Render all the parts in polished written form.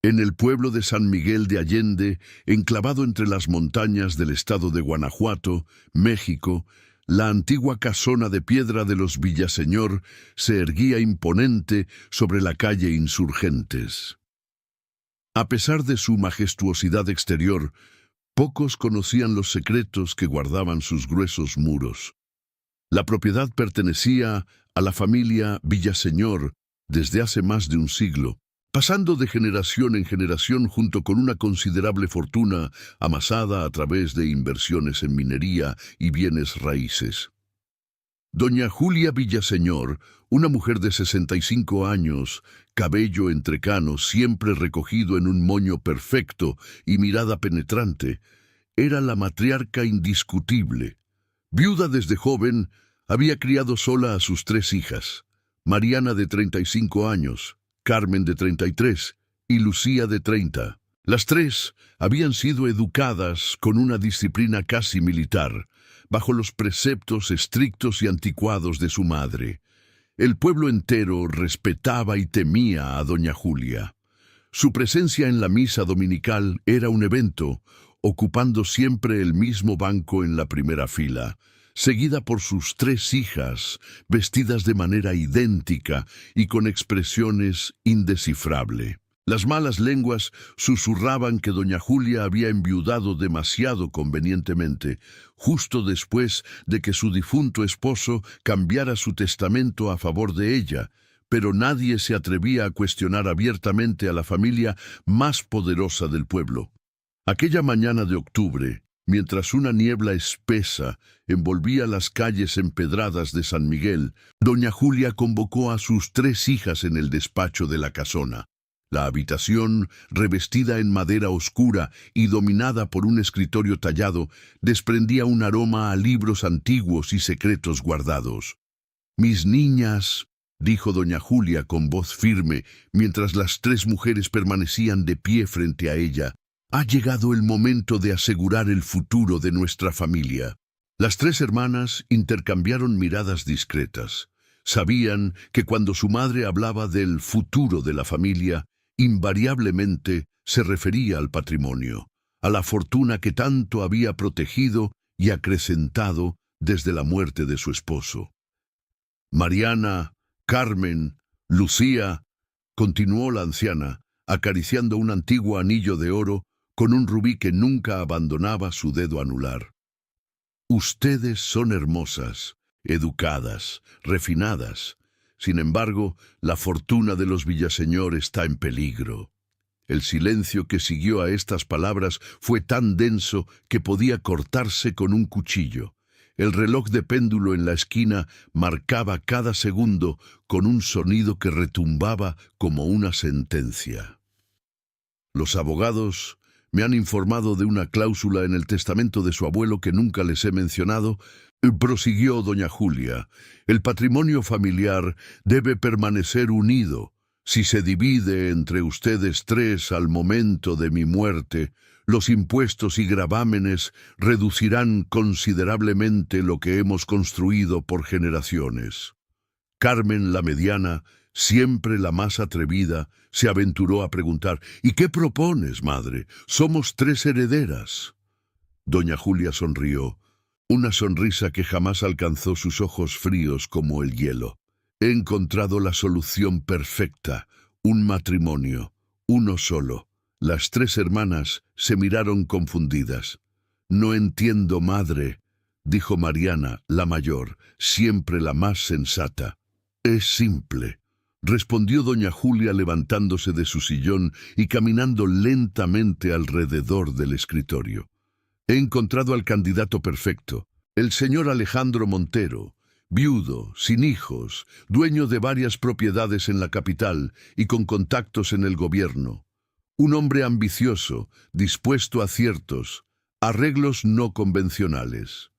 En el pueblo de San Miguel de Allende, enclavado entre las montañas del estado de Guanajuato, México, la antigua casona de piedra de los Villaseñor se erguía imponente sobre la calle Insurgentes. A pesar de su majestuosidad exterior, pocos conocían los secretos que guardaban sus gruesos muros. La propiedad pertenecía a la familia Villaseñor desde hace más de un siglo, pasando de generación en generación junto con una considerable fortuna amasada a través de inversiones en minería y bienes raíces. Doña Julia Villaseñor, una mujer de 65 años, cabello entrecano siempre recogido en un moño perfecto y mirada penetrante, era la matriarca indiscutible. Viuda desde joven, había criado sola a sus 3 hijas, Mariana de 35 años, Carmen de 33 y Lucía de 30. Las 3 habían sido educadas con una disciplina casi militar, bajo los preceptos estrictos y anticuados de su madre. El pueblo entero respetaba y temía a doña Julia. Su presencia en la misa dominical era un evento, ocupando siempre el mismo banco en la primera fila, seguida por sus 3 hijas, vestidas de manera idéntica y con expresiones indescifrables. Las malas lenguas susurraban que doña Julia había enviudado demasiado convenientemente, justo después de que su difunto esposo cambiara su testamento a favor de ella, pero nadie se atrevía a cuestionar abiertamente a la familia más poderosa del pueblo. Aquella mañana de octubre, mientras una niebla espesa envolvía las calles empedradas de San Miguel, doña Julia convocó a sus 3 hijas en el despacho de la casona. La habitación, revestida en madera oscura y dominada por un escritorio tallado, desprendía un aroma a libros antiguos y secretos guardados. «Mis niñas», dijo doña Julia con voz firme, mientras las 3 mujeres permanecían de pie frente a ella, «ha llegado el momento de asegurar el futuro de nuestra familia». Las 3 hermanas intercambiaron miradas discretas. Sabían que cuando su madre hablaba del futuro de la familia, invariablemente se refería al patrimonio, a la fortuna que tanto había protegido y acrecentado desde la muerte de su esposo. «Mariana, Carmen, Lucía», continuó la anciana, acariciando un antiguo anillo de oro con un rubí que nunca abandonaba su dedo anular. «Ustedes son hermosas, educadas, refinadas. Sin embargo, la fortuna de los Villaseñor está en peligro». El silencio que siguió a estas palabras fue tan denso que podía cortarse con un cuchillo. El reloj de péndulo en la esquina marcaba cada segundo con un sonido que retumbaba como una sentencia. «Los abogados me han informado de una cláusula en el testamento de su abuelo que nunca les he mencionado», prosiguió doña Julia. «El patrimonio familiar debe permanecer unido. Si se divide entre ustedes 3 al momento de mi muerte, los impuestos y gravámenes reducirán considerablemente lo que hemos construido por generaciones». Carmen, la mediana, siempre la más atrevida, se aventuró a preguntar: «¿Y qué propones, madre? Somos 3 herederas». Doña Julia sonrió, una sonrisa que jamás alcanzó sus ojos fríos como el hielo. «He encontrado la solución perfecta, un matrimonio, uno solo». Las 3 hermanas se miraron confundidas. «No entiendo, madre», dijo Mariana, la mayor, siempre la más sensata. «Es simple», respondió doña Julia levantándose de su sillón y caminando lentamente alrededor del escritorio. «He encontrado al candidato perfecto, el señor Alejandro Montero, viudo, sin hijos, dueño de varias propiedades en la capital y con contactos en el gobierno. Un hombre ambicioso, dispuesto a aciertos, arreglos no convencionales».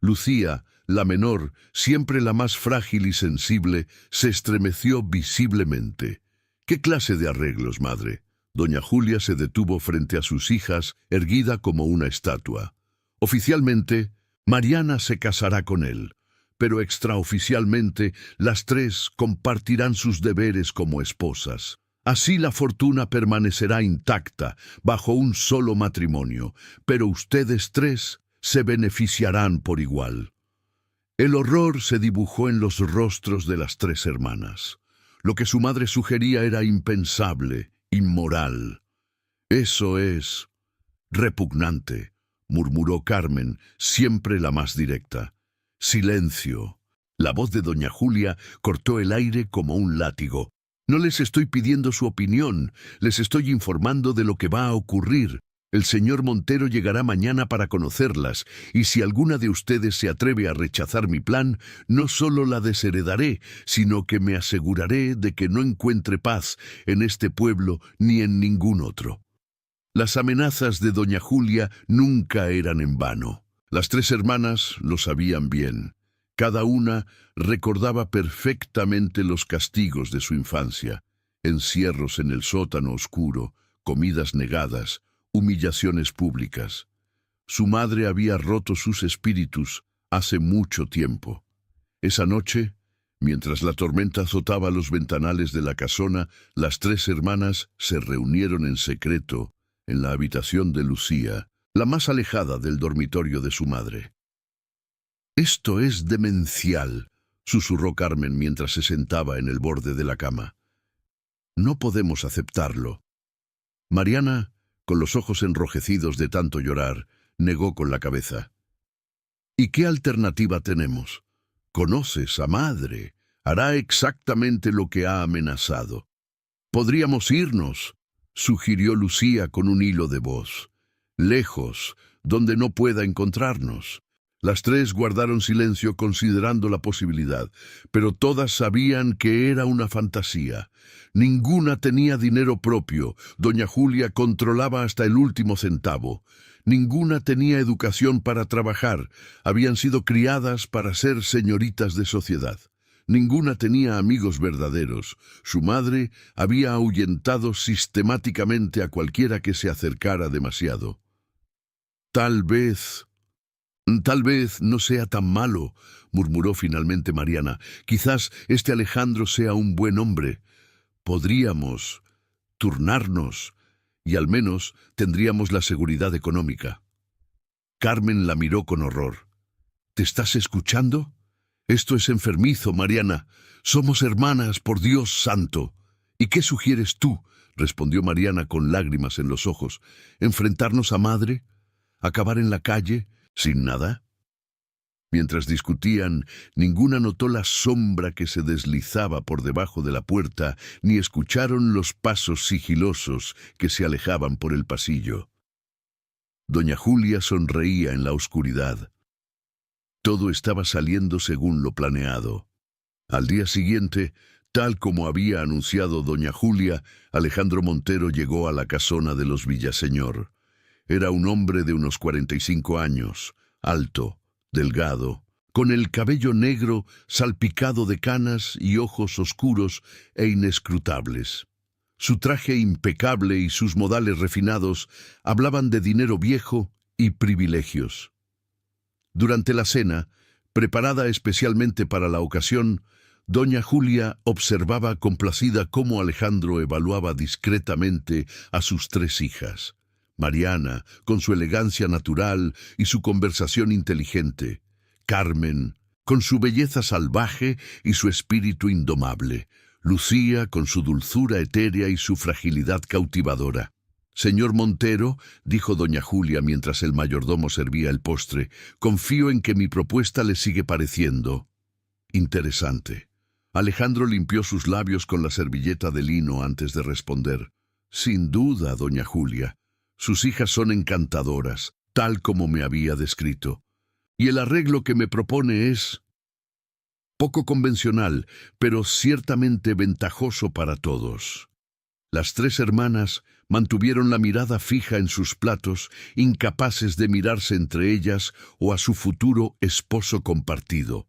Lucía, la menor, siempre la más frágil y sensible, se estremeció visiblemente. «¿Qué clase de arreglos, madre?». Doña Julia se detuvo frente a sus hijas, erguida como una estatua. «Oficialmente, Mariana se casará con él, pero extraoficialmente las 3 compartirán sus deberes como esposas. Así la fortuna permanecerá intacta bajo un solo matrimonio, pero ustedes tres se beneficiarán por igual. El horror se dibujó en los rostros de las tres hermanas. Lo que su madre sugería era impensable, inmoral. «Eso es repugnante», murmuró Carmen, siempre la más directa. «Silencio». La voz de doña Julia cortó el aire como un látigo. «No les estoy pidiendo su opinión, les estoy informando de lo que va a ocurrir. El señor Montero llegará mañana para conocerlas, y si alguna de ustedes se atreve a rechazar mi plan, no solo la desheredaré, sino que me aseguraré de que no encuentre paz en este pueblo ni en ningún otro». Las amenazas de doña Julia nunca eran en vano. Las tres hermanas lo sabían bien. Cada una recordaba perfectamente los castigos de su infancia: encierros en el sótano oscuro, comidas negadas, humillaciones públicas. Su madre había roto sus espíritus hace mucho tiempo. Esa noche, mientras la tormenta azotaba los ventanales de la casona, las tres hermanas se reunieron en secreto en la habitación de Lucía, la más alejada del dormitorio de su madre. «Esto es demencial», susurró Carmen mientras se sentaba en el borde de la cama. «No podemos aceptarlo». Mariana, con los ojos enrojecidos de tanto llorar, negó con la cabeza. «¿Y qué alternativa tenemos? Conoces a madre. Hará exactamente lo que ha amenazado». «Podríamos irnos», sugirió Lucía con un hilo de voz. «Lejos, donde no pueda encontrarnos». Las tres guardaron silencio considerando la posibilidad, pero todas sabían que era una fantasía. Ninguna tenía dinero propio, doña Julia controlaba hasta el último centavo. Ninguna tenía educación para trabajar, habían sido criadas para ser señoritas de sociedad. Ninguna tenía amigos verdaderos. Su madre había ahuyentado sistemáticamente a cualquiera que se acercara demasiado. Tal vez no sea tan malo», murmuró finalmente Mariana. «Quizás este Alejandro sea un buen hombre. Podríamos turnarnos y al menos tendríamos la seguridad económica». Carmen la miró con horror. «¿Te estás escuchando? Esto es enfermizo, Mariana. Somos hermanas, por Dios santo». «¿Y qué sugieres tú?», respondió Mariana con lágrimas en los ojos. «¿Enfrentarnos a madre? ¿Acabar en la calle? ¿Sin nada?». Mientras discutían, ninguna notó la sombra que se deslizaba por debajo de la puerta, ni escucharon los pasos sigilosos que se alejaban por el pasillo. Doña Julia sonreía en la oscuridad. Todo estaba saliendo según lo planeado. Al día siguiente, tal como había anunciado doña Julia, Alejandro Montero llegó a la casona de los Villaseñor. Era un hombre de unos 45 años, alto, delgado, con el cabello negro salpicado de canas y ojos oscuros e inescrutables. Su traje impecable y sus modales refinados hablaban de dinero viejo y privilegios. Durante la cena, preparada especialmente para la ocasión, doña Julia observaba complacida cómo Alejandro evaluaba discretamente a sus tres hijas. Mariana, con su elegancia natural y su conversación inteligente. Carmen, con su belleza salvaje y su espíritu indomable. Lucía, con su dulzura etérea y su fragilidad cautivadora. «Señor Montero», dijo doña Julia mientras el mayordomo servía el postre, «confío en que mi propuesta le sigue pareciendo interesante». Alejandro limpió sus labios con la servilleta de lino antes de responder. «Sin duda, doña Julia. Sus hijas son encantadoras, tal como me había descrito. Y el arreglo que me propone es poco convencional, pero ciertamente ventajoso para todos». Las tres hermanas mantuvieron la mirada fija en sus platos, incapaces de mirarse entre ellas o a su futuro esposo compartido.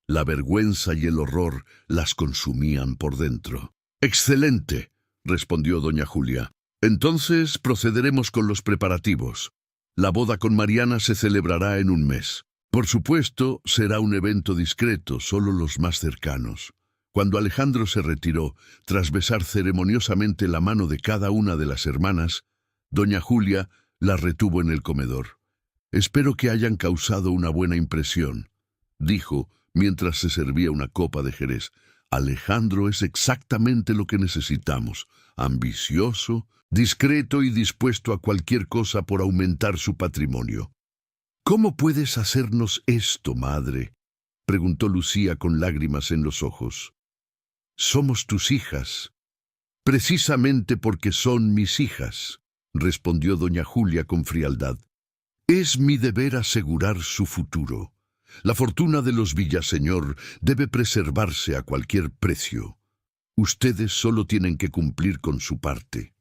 La vergüenza y el horror las consumían por dentro. «Excelente», respondió doña Julia. «Entonces procederemos con los preparativos. La boda con Mariana se celebrará en un mes. Por supuesto, será un evento discreto, solo los más cercanos. Cuando Alejandro se retiró, tras besar ceremoniosamente la mano de cada una de las hermanas, doña Julia la retuvo en el comedor. «Espero que hayan causado una buena impresión», dijo mientras se servía una copa de jerez. «Alejandro es exactamente lo que necesitamos, ambicioso, discreto y dispuesto a cualquier cosa por aumentar su patrimonio». «¿Cómo puedes hacernos esto, madre?», preguntó Lucía con lágrimas en los ojos. «Somos tus hijas». «Precisamente porque son mis hijas», respondió doña Julia con frialdad. «Es mi deber asegurar su futuro. La fortuna de los Villaseñor debe preservarse a cualquier precio. Ustedes solo tienen que cumplir con su parte».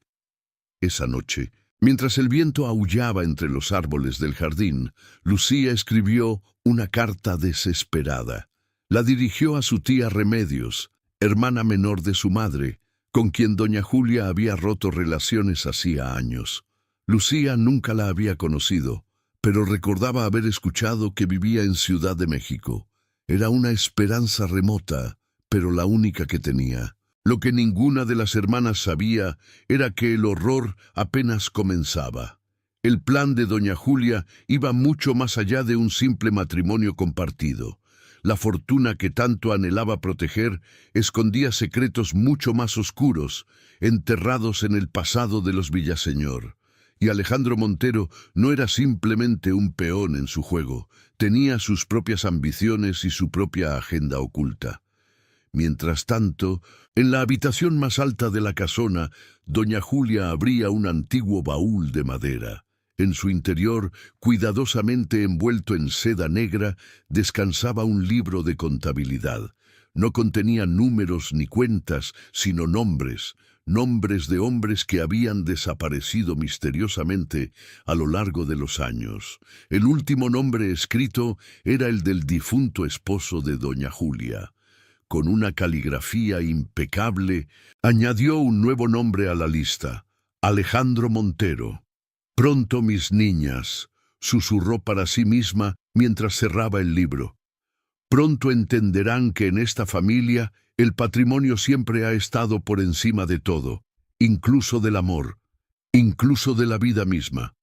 Esa noche, mientras el viento aullaba entre los árboles del jardín, Lucía escribió una carta desesperada. La dirigió a su tía Remedios, hermana menor de su madre, con quien doña Julia había roto relaciones hacía años. Lucía nunca la había conocido, pero recordaba haber escuchado que vivía en Ciudad de México. Era una esperanza remota, pero la única que tenía. Lo que ninguna de las hermanas sabía era que el horror apenas comenzaba. El plan de doña Julia iba mucho más allá de un simple matrimonio compartido. La fortuna que tanto anhelaba proteger escondía secretos mucho más oscuros, enterrados en el pasado de los Villaseñor. Y Alejandro Montero no era simplemente un peón en su juego, tenía sus propias ambiciones y su propia agenda oculta. Mientras tanto, en la habitación más alta de la casona, doña Julia abría un antiguo baúl de madera. En su interior, cuidadosamente envuelto en seda negra, descansaba un libro de contabilidad. No contenía números ni cuentas, sino nombres de hombres que habían desaparecido misteriosamente a lo largo de los años. El último nombre escrito era el del difunto esposo de doña Julia. Con una caligrafía impecable, añadió un nuevo nombre a la lista: Alejandro Montero. «Pronto, mis niñas», susurró para sí misma mientras cerraba el libro. «Pronto entenderán que en esta familia el patrimonio siempre ha estado por encima de todo, incluso del amor, incluso de la vida misma».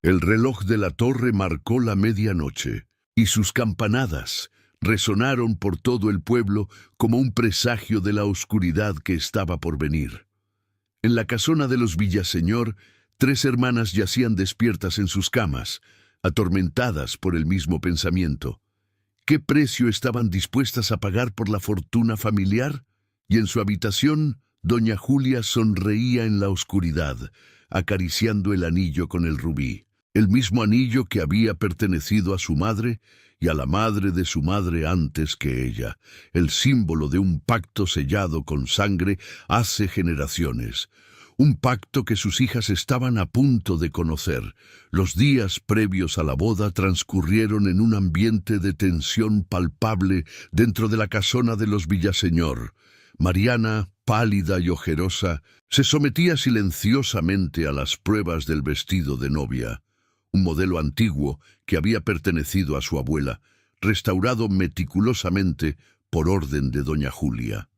El reloj de la torre marcó la medianoche, y sus campanadas resonaron por todo el pueblo como un presagio de la oscuridad que estaba por venir. En la casona de los Villaseñor, 3 hermanas yacían despiertas en sus camas, atormentadas por el mismo pensamiento. ¿Qué precio estaban dispuestas a pagar por la fortuna familiar? Y en su habitación, doña Julia sonreía en la oscuridad, acariciando el anillo con el rubí, el mismo anillo que había pertenecido a su madre y a la madre de su madre antes que ella, el símbolo de un pacto sellado con sangre hace generaciones. Un pacto que sus hijas estaban a punto de conocer. Los días previos a la boda transcurrieron en un ambiente de tensión palpable dentro de la casona de los Villaseñor. Mariana, pálida y ojerosa, se sometía silenciosamente a las pruebas del vestido de novia, un modelo antiguo que había pertenecido a su abuela, restaurado meticulosamente por orden de doña Julia.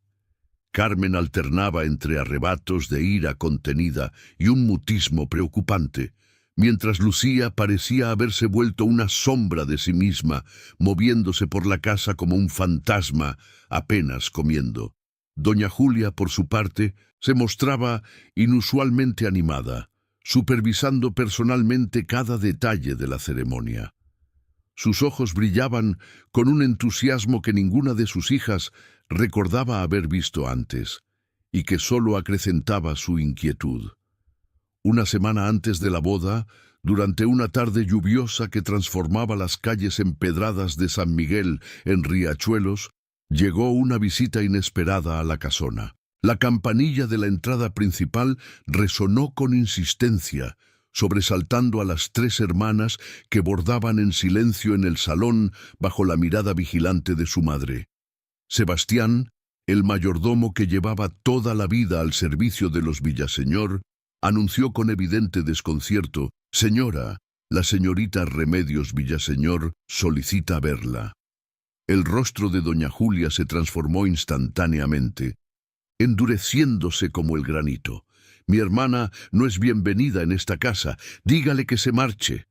Carmen alternaba entre arrebatos de ira contenida y un mutismo preocupante, mientras Lucía parecía haberse vuelto una sombra de sí misma, moviéndose por la casa como un fantasma, apenas comiendo. Doña Julia, por su parte, se mostraba inusualmente animada, supervisando personalmente cada detalle de la ceremonia. Sus ojos brillaban con un entusiasmo que ninguna de sus hijas recordaba haber visto antes, y que solo acrecentaba su inquietud. Una semana antes de la boda, durante una tarde lluviosa que transformaba las calles empedradas de San Miguel en riachuelos, llegó una visita inesperada a la casona. La campanilla de la entrada principal resonó con insistencia, sobresaltando a las 3 hermanas que bordaban en silencio en el salón bajo la mirada vigilante de su madre. Sebastián, el mayordomo que llevaba toda la vida al servicio de los Villaseñor, anunció con evidente desconcierto: «Señora, la señorita Remedios Villaseñor solicita verla». El rostro de doña Julia se transformó instantáneamente, endureciéndose como el granito. Mi hermana no es bienvenida en esta casa. Dígale que se marche.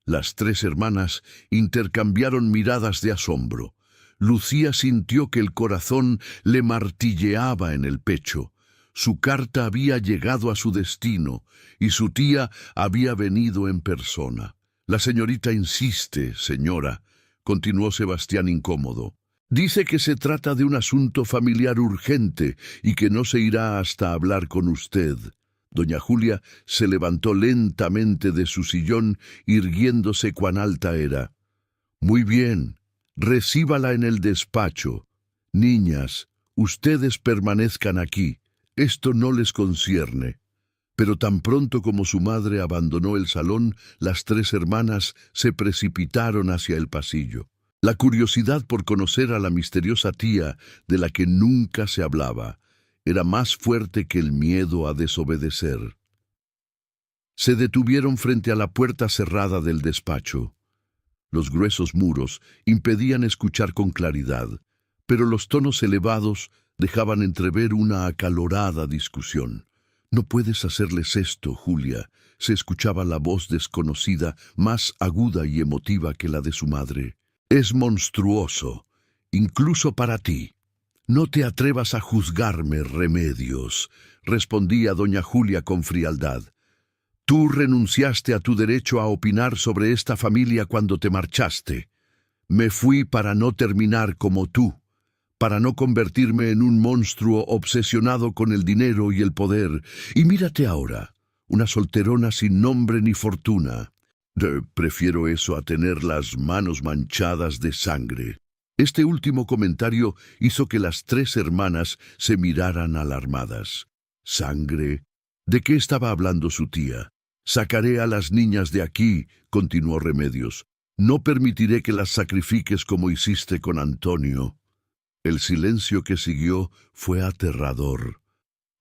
Las tres hermanas intercambiaron miradas de asombro. Lucía sintió que el corazón le martilleaba en el pecho. Su carta había llegado a su destino y su tía había venido en persona. La señorita insiste, señora, continuó Sebastián incómodo. Dice que se trata de un asunto familiar urgente y que no se irá hasta hablar con usted. Doña Julia se levantó lentamente de su sillón, irguiéndose cuán alta era. Muy bien, recíbala en el despacho. Niñas, ustedes permanezcan aquí. Esto no les concierne. Pero tan pronto como su madre abandonó el salón, las tres hermanas se precipitaron hacia el pasillo. La curiosidad por conocer a la misteriosa tía de la que nunca se hablaba era más fuerte que el miedo a desobedecer. Se detuvieron frente a la puerta cerrada del despacho. Los gruesos muros impedían escuchar con claridad, pero los tonos elevados dejaban entrever una acalorada discusión. «No puedes hacerles esto, Julia», se escuchaba la voz desconocida, más aguda y emotiva que la de su madre. «Es monstruoso, incluso para ti». «No te atrevas a juzgarme, Remedios», respondía doña Julia con frialdad. «Tú renunciaste a tu derecho a opinar sobre esta familia cuando te marchaste. Me fui para no terminar como tú, para no convertirme en un monstruo obsesionado con el dinero y el poder. Y mírate ahora, una solterona sin nombre ni fortuna. Prefiero eso a tener las manos manchadas de sangre». Este último comentario hizo que las tres hermanas se miraran alarmadas. «¿Sangre? ¿De qué estaba hablando su tía?» «Sacaré a las niñas de aquí», continuó Remedios. «No permitiré que las sacrifiques como hiciste con Antonio». El silencio que siguió fue aterrador.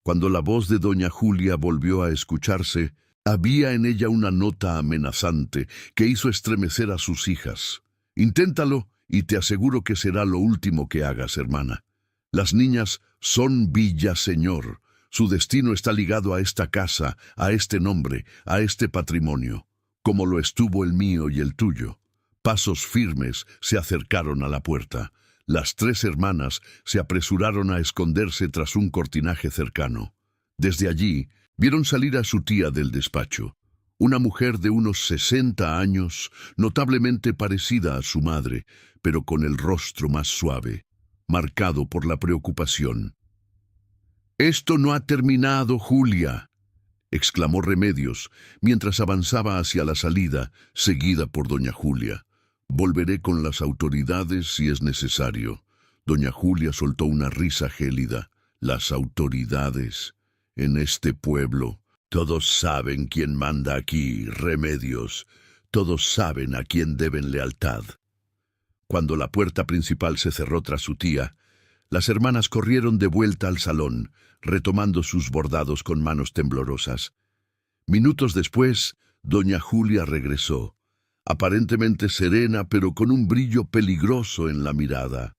Cuando la voz de doña Julia volvió a escucharse, había en ella una nota amenazante que hizo estremecer a sus hijas. «Inténtalo, y te aseguro que será lo último que hagas, hermana. Las niñas son Villaseñor. Su destino está ligado a esta casa, a este nombre, a este patrimonio, como lo estuvo el mío y el tuyo». Pasos firmes se acercaron a la puerta. Las tres hermanas se apresuraron a esconderse tras un cortinaje cercano. Desde allí, vieron salir a su tía del despacho, una mujer de unos 60 años, notablemente parecida a su madre, pero con el rostro más suave, marcado por la preocupación. «Esto no ha terminado, Julia», exclamó Remedios, mientras avanzaba hacia la salida, seguida por doña Julia. «Volveré con las autoridades si es necesario». Doña Julia soltó una risa gélida. «Las autoridades. En este pueblo. Todos saben quién manda aquí, Remedios. Todos saben a quién deben lealtad». Cuando la puerta principal se cerró tras su tía, las hermanas corrieron de vuelta al salón, retomando sus bordados con manos temblorosas. Minutos después, doña Julia regresó, aparentemente serena, pero con un brillo peligroso en la mirada.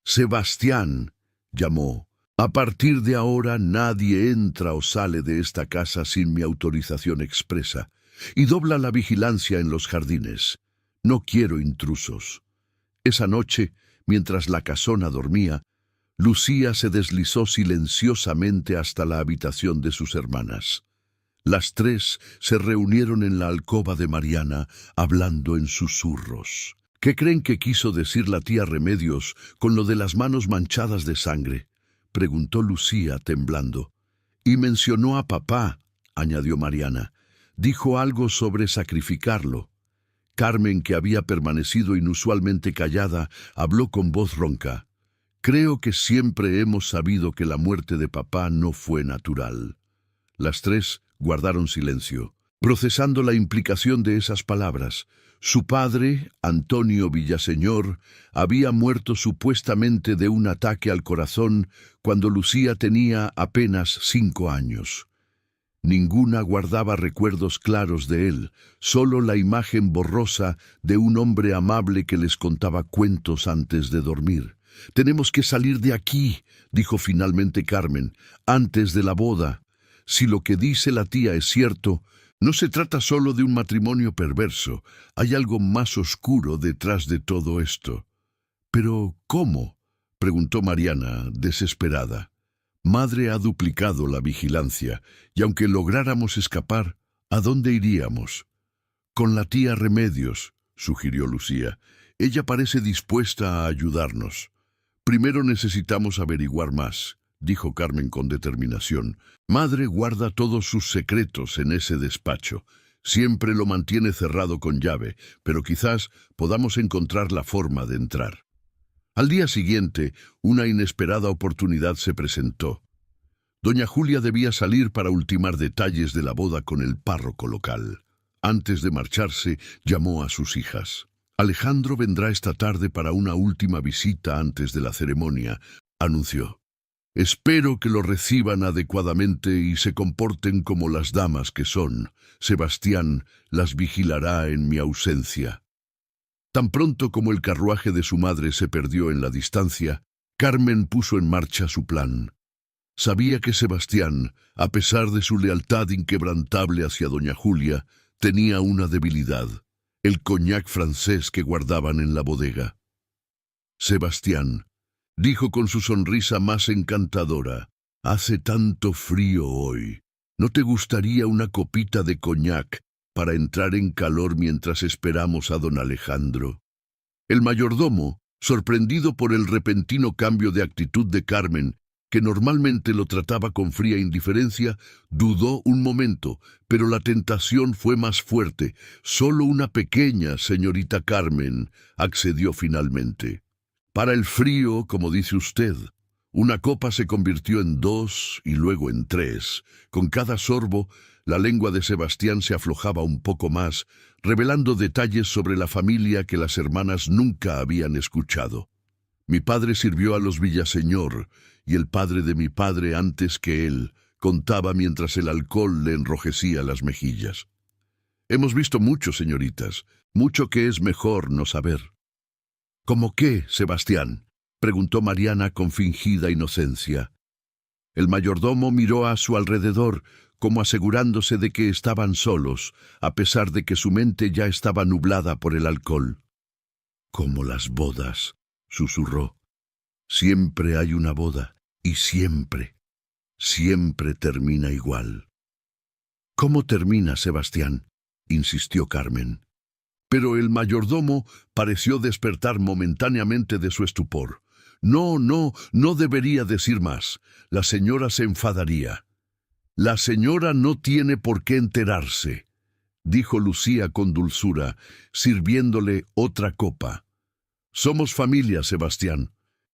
«Sebastián», llamó, «a partir de ahora nadie entra o sale de esta casa sin mi autorización expresa, y dobla la vigilancia en los jardines. No quiero intrusos». Esa noche, mientras la casona dormía, Lucía se deslizó silenciosamente hasta la habitación de sus hermanas. Las tres se reunieron en la alcoba de Mariana, hablando en susurros. «¿Qué creen que quiso decir la tía Remedios con lo de las manos manchadas de sangre?», preguntó Lucía, temblando. «Y mencionó a papá», añadió Mariana. «Dijo algo sobre sacrificarlo». Carmen, que había permanecido inusualmente callada, habló con voz ronca. «Creo que siempre hemos sabido que la muerte de papá no fue natural». Las tres guardaron silencio, procesando la implicación de esas palabras. Su padre, Antonio Villaseñor, había muerto supuestamente de un ataque al corazón cuando Lucía tenía apenas 5 años. Ninguna guardaba recuerdos claros de él, solo la imagen borrosa de un hombre amable que les contaba cuentos antes de dormir. «Tenemos que salir de aquí», dijo finalmente Carmen, «antes de la boda. Si lo que dice la tía es cierto, no se trata solo de un matrimonio perverso, hay algo más oscuro detrás de todo esto». «¿Pero cómo?», preguntó Mariana, desesperada. «Madre ha duplicado la vigilancia, y aunque lográramos escapar, ¿a dónde iríamos?» «Con la tía Remedios», sugirió Lucía. «Ella parece dispuesta a ayudarnos». «Primero necesitamos averiguar más», dijo Carmen con determinación. «Madre guarda todos sus secretos en ese despacho. Siempre lo mantiene cerrado con llave, pero quizás podamos encontrar la forma de entrar». Al día siguiente, una inesperada oportunidad se presentó. Doña Julia debía salir para ultimar detalles de la boda con el párroco local. Antes de marcharse, llamó a sus hijas. «Alejandro vendrá esta tarde para una última visita antes de la ceremonia», anunció. «Espero que lo reciban adecuadamente y se comporten como las damas que son. Sebastián las vigilará en mi ausencia». Tan pronto como el carruaje de su madre se perdió en la distancia, Carmen puso en marcha su plan. Sabía que Sebastián, a pesar de su lealtad inquebrantable hacia doña Julia, tenía una debilidad: el coñac francés que guardaban en la bodega. «Sebastián», dijo con su sonrisa más encantadora, «hace tanto frío hoy. ¿No te gustaría una copita de coñac para entrar en calor mientras esperamos a don Alejandro?» El mayordomo, sorprendido por el repentino cambio de actitud de Carmen, que normalmente lo trataba con fría indiferencia, dudó un momento, pero la tentación fue más fuerte. «Solo una pequeña, señorita Carmen», accedió finalmente. «Para el frío, como dice usted». Una copa se convirtió en 2 y luego en 3. Con cada sorbo, la lengua de Sebastián se aflojaba un poco más, revelando detalles sobre la familia que las hermanas nunca habían escuchado. «Mi padre sirvió a los Villaseñor, y el padre de mi padre antes que él», contaba mientras el alcohol le enrojecía las mejillas. «Hemos visto mucho, señoritas, mucho que es mejor no saber». «¿Cómo qué, Sebastián?», preguntó Mariana con fingida inocencia. El mayordomo miró a su alrededor, como asegurándose de que estaban solos, a pesar de que su mente ya estaba nublada por el alcohol. «Como las bodas», susurró. «Siempre hay una boda, y siempre termina igual». «¿Cómo termina, Sebastián?», insistió Carmen. Pero el mayordomo pareció despertar momentáneamente de su estupor. No debería decir más. La señora se enfadaría». «La señora no tiene por qué enterarse», dijo Lucía con dulzura, sirviéndole otra copa. «Somos familia, Sebastián.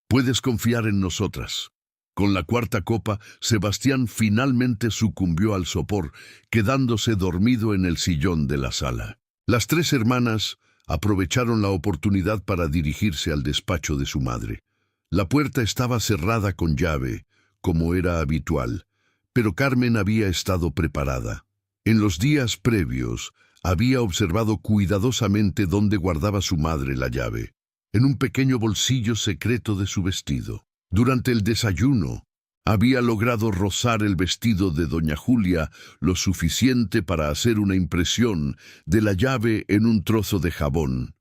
Puedes confiar en nosotras». Con la cuarta copa, Sebastián finalmente sucumbió al sopor, quedándose dormido en el sillón de la sala. Las 3 hermanas aprovecharon la oportunidad para dirigirse al despacho de su madre. La puerta estaba cerrada con llave, como era habitual, pero Carmen había estado preparada. En los días previos, había observado cuidadosamente dónde guardaba su madre la llave, en un pequeño bolsillo secreto de su vestido. Durante el desayuno, había logrado rozar el vestido de doña Julia lo suficiente para hacer una impresión de la llave en un trozo de jabón.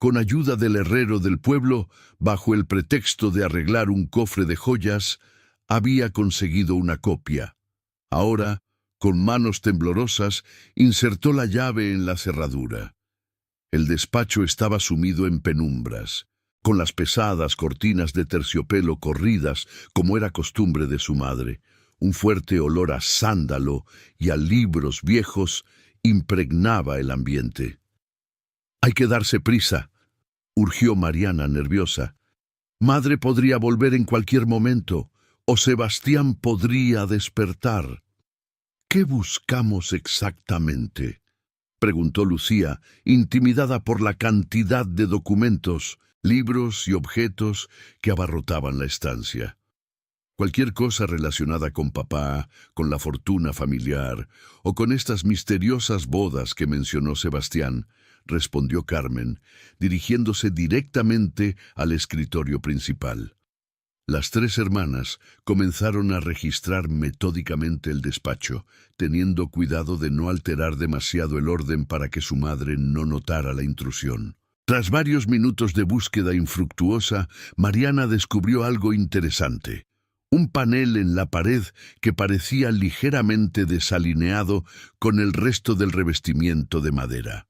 Con ayuda del herrero del pueblo, bajo el pretexto de arreglar un cofre de joyas, había conseguido una copia. Ahora, con manos temblorosas, insertó la llave en la cerradura. El despacho estaba sumido en penumbras, con las pesadas cortinas de terciopelo corridas, como era costumbre de su madre. Un fuerte olor a sándalo y a libros viejos impregnaba el ambiente. «Hay que darse prisa», urgió Mariana nerviosa. «Madre podría volver en cualquier momento, o Sebastián podría despertar». «¿Qué buscamos exactamente?», preguntó Lucía, intimidada por la cantidad de documentos, libros y objetos que abarrotaban la estancia. Cualquier cosa relacionada con papá, con la fortuna familiar o con estas misteriosas bodas que mencionó Sebastián, respondió Carmen, dirigiéndose directamente al escritorio principal. Las tres hermanas comenzaron a registrar metódicamente el despacho, teniendo cuidado de no alterar demasiado el orden para que su madre no notara la intrusión. Tras varios minutos de búsqueda infructuosa, Mariana descubrió algo interesante. Un panel en la pared que parecía ligeramente desalineado con el resto del revestimiento de madera.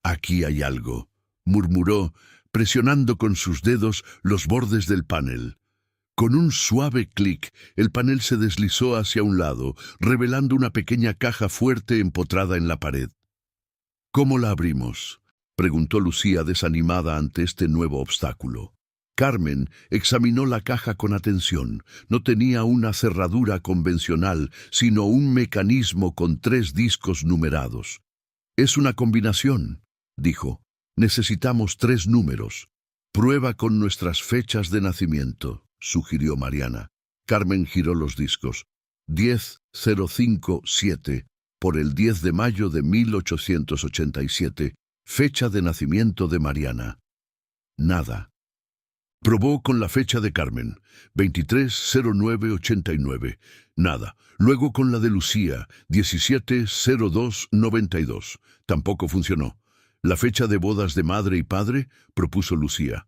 «Aquí hay algo», murmuró, presionando con sus dedos los bordes del panel. Con un suave clic, el panel se deslizó hacia un lado, revelando una pequeña caja fuerte empotrada en la pared. «¿Cómo la abrimos?», preguntó Lucía, desanimada ante este nuevo obstáculo. Carmen examinó la caja con atención. No tenía una cerradura convencional, sino un mecanismo con 3 discos numerados. «Es una combinación», dijo. «Necesitamos 3 números. Prueba con nuestras fechas de nacimiento», sugirió Mariana. Carmen giró los discos. 10057 por el 10 de mayo de 1887, fecha de nacimiento de Mariana. Nada. Probó con la fecha de Carmen, 230989. Nada. Luego con la de Lucía, 170292. Tampoco funcionó. La fecha de bodas de madre y padre, propuso Lucía.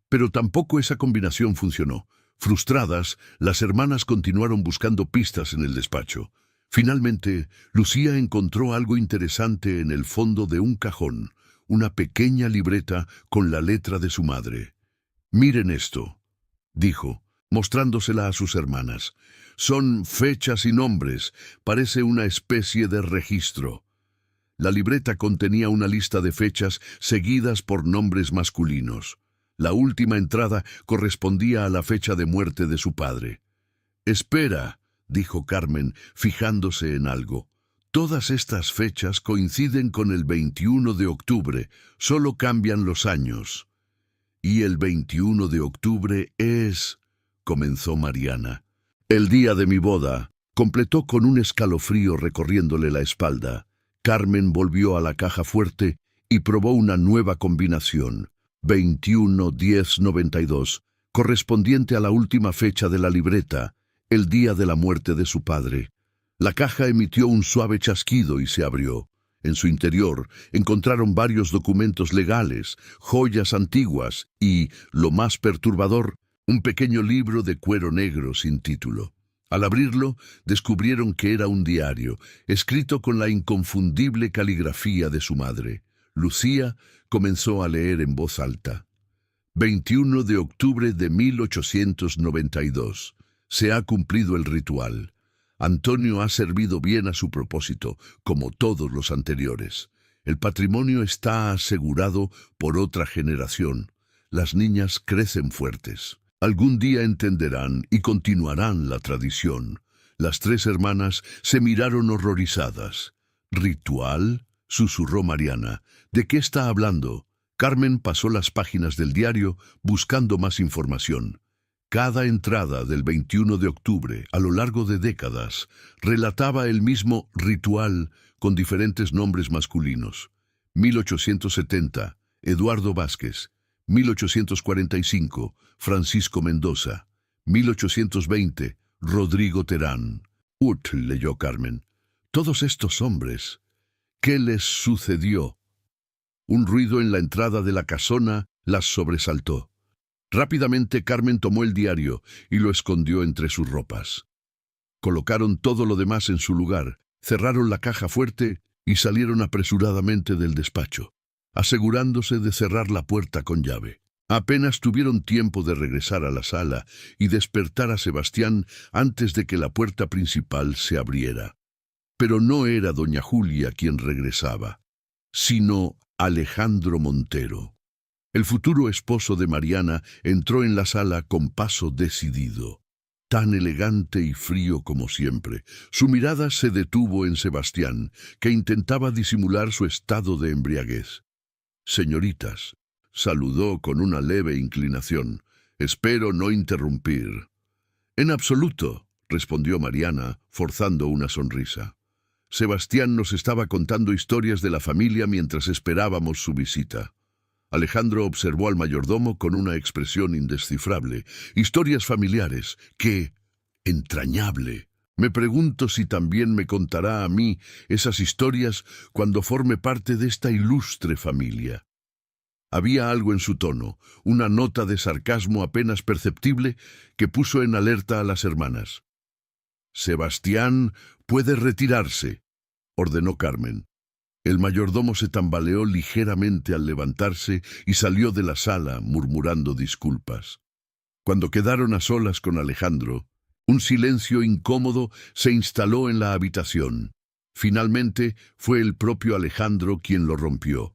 Pero tampoco esa combinación funcionó. Frustradas, las hermanas continuaron buscando pistas en el despacho. Finalmente, Lucía encontró algo interesante en el fondo de un cajón, una pequeña libreta con la letra de su madre. «Miren esto», dijo, mostrándosela a sus hermanas. «Son fechas y nombres, parece una especie de registro». La libreta contenía una lista de fechas seguidas por nombres masculinos. La última entrada correspondía a la fecha de muerte de su padre. «Espera», dijo Carmen, fijándose en algo. «Todas estas fechas coinciden con el 21 de octubre, solo cambian los años». «Y el 21 de octubre es...», comenzó Mariana. «El día de mi boda», completó con un escalofrío recorriéndole la espalda. Carmen volvió a la caja fuerte y probó una nueva combinación, 21-10-92, correspondiente a la última fecha de la libreta, el día de la muerte de su padre. La caja emitió un suave chasquido y se abrió. En su interior encontraron varios documentos legales, joyas antiguas y, lo más perturbador, un pequeño libro de cuero negro sin título. Al abrirlo, descubrieron que era un diario, escrito con la inconfundible caligrafía de su madre. Lucía comenzó a leer en voz alta. 21 de octubre de 1892. Se ha cumplido el ritual. Antonio ha servido bien a su propósito, como todos los anteriores. El patrimonio está asegurado por otra generación. Las niñas crecen fuertes. Algún día entenderán y continuarán la tradición. Las tres hermanas se miraron horrorizadas. «¿Ritual?», susurró Mariana. «¿De qué está hablando?». Carmen pasó las páginas del diario buscando más información. Cada entrada del 21 de octubre, a lo largo de décadas, relataba el mismo ritual con diferentes nombres masculinos. 1870, Eduardo Vázquez. 1845, Francisco Mendoza. 1820, Rodrigo Terán. «Ut», leyó Carmen. «Todos estos hombres. ¿Qué les sucedió?». Un ruido en la entrada de la casona las sobresaltó. Rápidamente Carmen tomó el diario y lo escondió entre sus ropas. Colocaron todo lo demás en su lugar, cerraron la caja fuerte y salieron apresuradamente del despacho, asegurándose de cerrar la puerta con llave. Apenas tuvieron tiempo de regresar a la sala y despertar a Sebastián antes de que la puerta principal se abriera. Pero no era doña Julia quien regresaba, sino Alejandro Montero. El futuro esposo de Mariana entró en la sala con paso decidido, tan elegante y frío como siempre. Su mirada se detuvo en Sebastián, que intentaba disimular su estado de embriaguez. «Señoritas», saludó con una leve inclinación, «espero no interrumpir». En absoluto, respondió Mariana, forzando una sonrisa. Sebastián nos estaba contando historias de la familia mientras esperábamos su visita. Alejandro observó al mayordomo con una expresión indescifrable. Historias familiares. ¡Qué entrañable! Me pregunto si también me contará a mí esas historias cuando forme parte de esta ilustre familia. Había algo en su tono, una nota de sarcasmo apenas perceptible que puso en alerta a las hermanas. «Sebastián puede retirarse», ordenó Carmen. El mayordomo se tambaleó ligeramente al levantarse y salió de la sala murmurando disculpas. Cuando quedaron a solas con Alejandro, un silencio incómodo se instaló en la habitación. Finalmente fue el propio Alejandro quien lo rompió.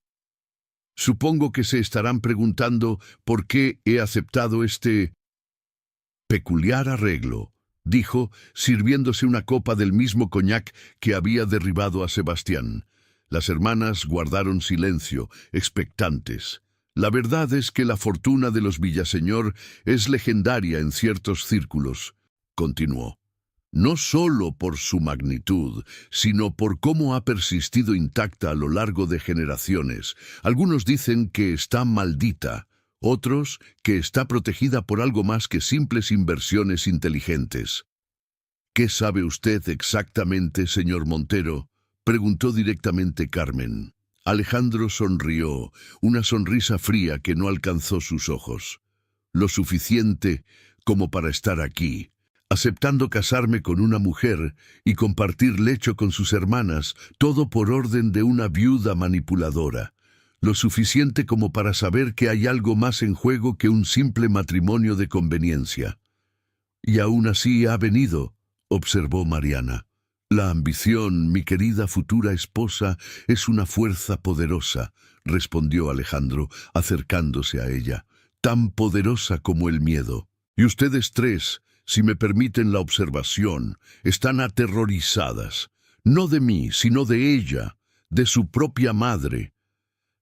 Supongo que se estarán preguntando por qué he aceptado este peculiar arreglo, dijo, sirviéndose una copa del mismo coñac que había derribado a Sebastián. Las hermanas guardaron silencio, expectantes. La verdad es que la fortuna de los Villaseñor es legendaria en ciertos círculos, continuó. No solo por su magnitud, sino por cómo ha persistido intacta a lo largo de generaciones. Algunos dicen que está maldita, otros que está protegida por algo más que simples inversiones inteligentes. ¿Qué sabe usted exactamente, señor Montero?, preguntó directamente Carmen. Alejandro sonrió, una sonrisa fría que no alcanzó sus ojos. Lo suficiente como para estar aquí, aceptando casarme con una mujer y compartir lecho con sus hermanas, todo por orden de una viuda manipuladora. Lo suficiente como para saber que hay algo más en juego que un simple matrimonio de conveniencia. Y aún así ha venido, observó Mariana. La ambición, mi querida futura esposa, es una fuerza poderosa, respondió Alejandro, acercándose a ella, tan poderosa como el miedo. Y ustedes tres, si me permiten la observación, están aterrorizadas, no de mí, sino de ella, de su propia madre.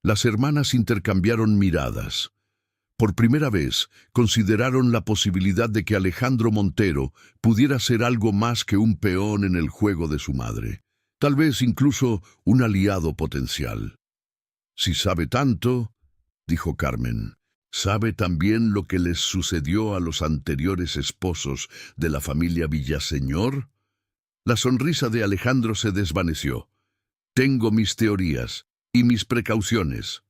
Las hermanas intercambiaron miradas. Por primera vez, consideraron la posibilidad de que Alejandro Montero pudiera ser algo más que un peón en el juego de su madre, tal vez incluso un aliado potencial. Si sabe tanto, dijo Carmen, ¿sabe también lo que les sucedió a los anteriores esposos de la familia Villaseñor? La sonrisa de Alejandro se desvaneció. Tengo mis teorías y mis precauciones.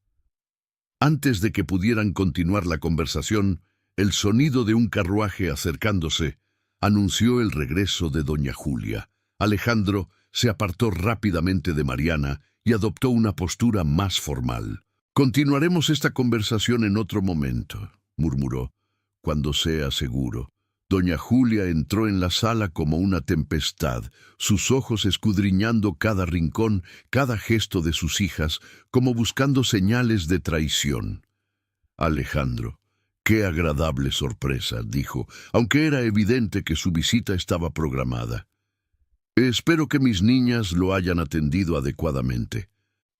Antes de que pudieran continuar la conversación, el sonido de un carruaje acercándose anunció el regreso de doña Julia. Alejandro se apartó rápidamente de Mariana y adoptó una postura más formal. «Continuaremos esta conversación en otro momento», murmuró, «cuando sea seguro». Doña Julia entró en la sala como una tempestad, sus ojos escudriñando cada rincón, cada gesto de sus hijas, como buscando señales de traición. «Alejandro, qué agradable sorpresa», dijo, aunque era evidente que su visita estaba programada. «Espero que mis niñas lo hayan atendido adecuadamente».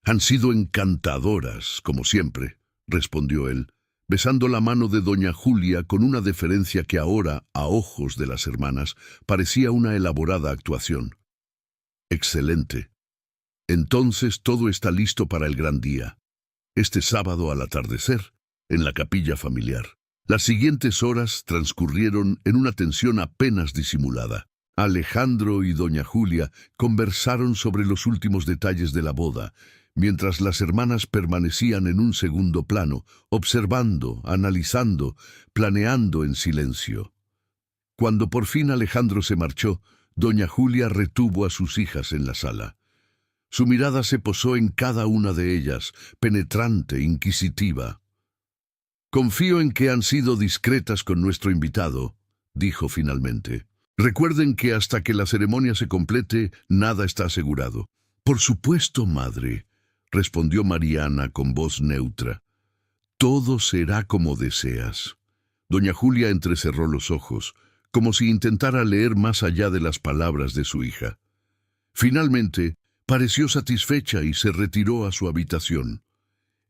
«Han sido encantadoras, como siempre», respondió él, besando la mano de doña Julia con una deferencia que ahora, a ojos de las hermanas, parecía una elaborada actuación. «Excelente. Entonces todo está listo para el gran día. Este sábado al atardecer, en la capilla familiar». Las siguientes horas transcurrieron en una tensión apenas disimulada. Alejandro y doña Julia conversaron sobre los últimos detalles de la boda, mientras las hermanas permanecían en un segundo plano, observando, analizando, planeando en silencio. Cuando por fin Alejandro se marchó, doña Julia retuvo a sus hijas en la sala. Su mirada se posó en cada una de ellas, penetrante, inquisitiva. «Confío en que han sido discretas con nuestro invitado», dijo finalmente. «Recuerden que hasta que la ceremonia se complete, nada está asegurado». «Por supuesto, madre», respondió Mariana con voz neutra. «Todo será como deseas». Doña Julia entrecerró los ojos, como si intentara leer más allá de las palabras de su hija. Finalmente, pareció satisfecha y se retiró a su habitación.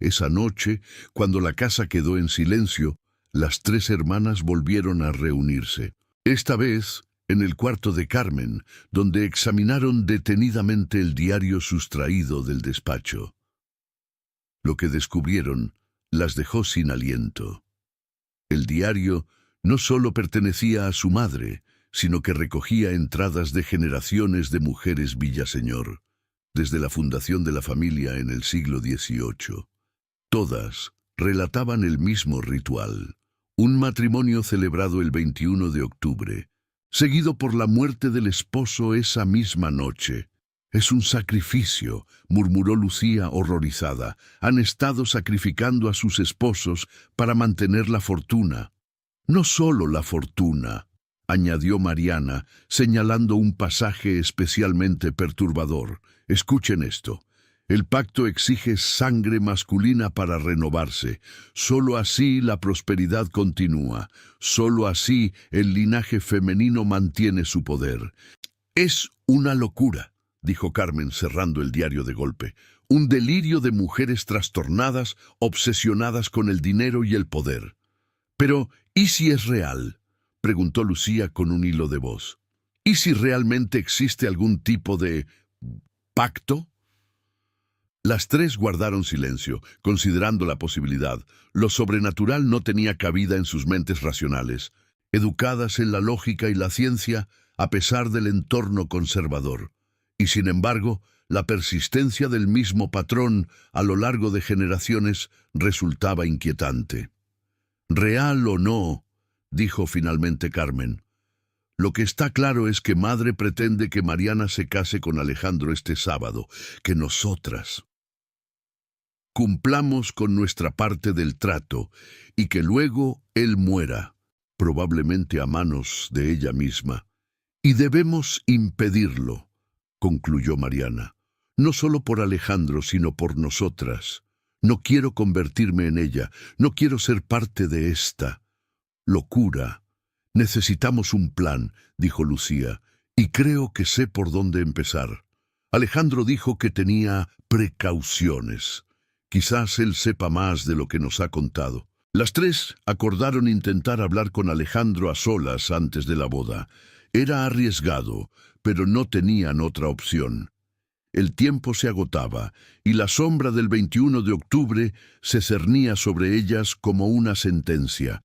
Esa noche, cuando la casa quedó en silencio, las tres hermanas volvieron a reunirse. Esta vez en el cuarto de Carmen, donde examinaron detenidamente el diario sustraído del despacho. Lo que descubrieron las dejó sin aliento. El diario no solo pertenecía a su madre, sino que recogía entradas de generaciones de mujeres Villaseñor, desde la fundación de la familia en el siglo XVIII. Todas relataban el mismo ritual, un matrimonio celebrado el 21 de octubre, seguido por la muerte del esposo esa misma noche. «Es un sacrificio», murmuró Lucía horrorizada. «Han estado sacrificando a sus esposos para mantener la fortuna». «No solo la fortuna», añadió Mariana, señalando un pasaje especialmente perturbador. «Escuchen esto. El pacto exige sangre masculina para renovarse. Solo así la prosperidad continúa. Solo así el linaje femenino mantiene su poder». «Es una locura», dijo Carmen cerrando el diario de golpe. «Un delirio de mujeres trastornadas, obsesionadas con el dinero y el poder». «Pero, ¿y si es real?», preguntó Lucía con un hilo de voz. «¿Y si realmente existe algún tipo de pacto?». Las tres guardaron silencio, considerando la posibilidad. Lo sobrenatural no tenía cabida en sus mentes racionales, educadas en la lógica y la ciencia, a pesar del entorno conservador. Y sin embargo, la persistencia del mismo patrón a lo largo de generaciones resultaba inquietante. «Real o no», dijo finalmente Carmen, «lo que está claro es que madre pretende que Mariana se case con Alejandro este sábado, que nosotras cumplamos con nuestra parte del trato y que luego él muera, probablemente a manos de ella misma. Y debemos impedirlo», concluyó Mariana, «no solo por Alejandro, sino por nosotras. No quiero convertirme en ella, no quiero ser parte de esta locura. Necesitamos un plan», dijo Lucía, «y creo que sé por dónde empezar. Alejandro dijo que tenía precauciones. Quizás él sepa más de lo que nos ha contado». Las tres acordaron intentar hablar con Alejandro a solas antes de la boda. Era arriesgado, pero no tenían otra opción. El tiempo se agotaba, y la sombra del 21 de octubre se cernía sobre ellas como una sentencia.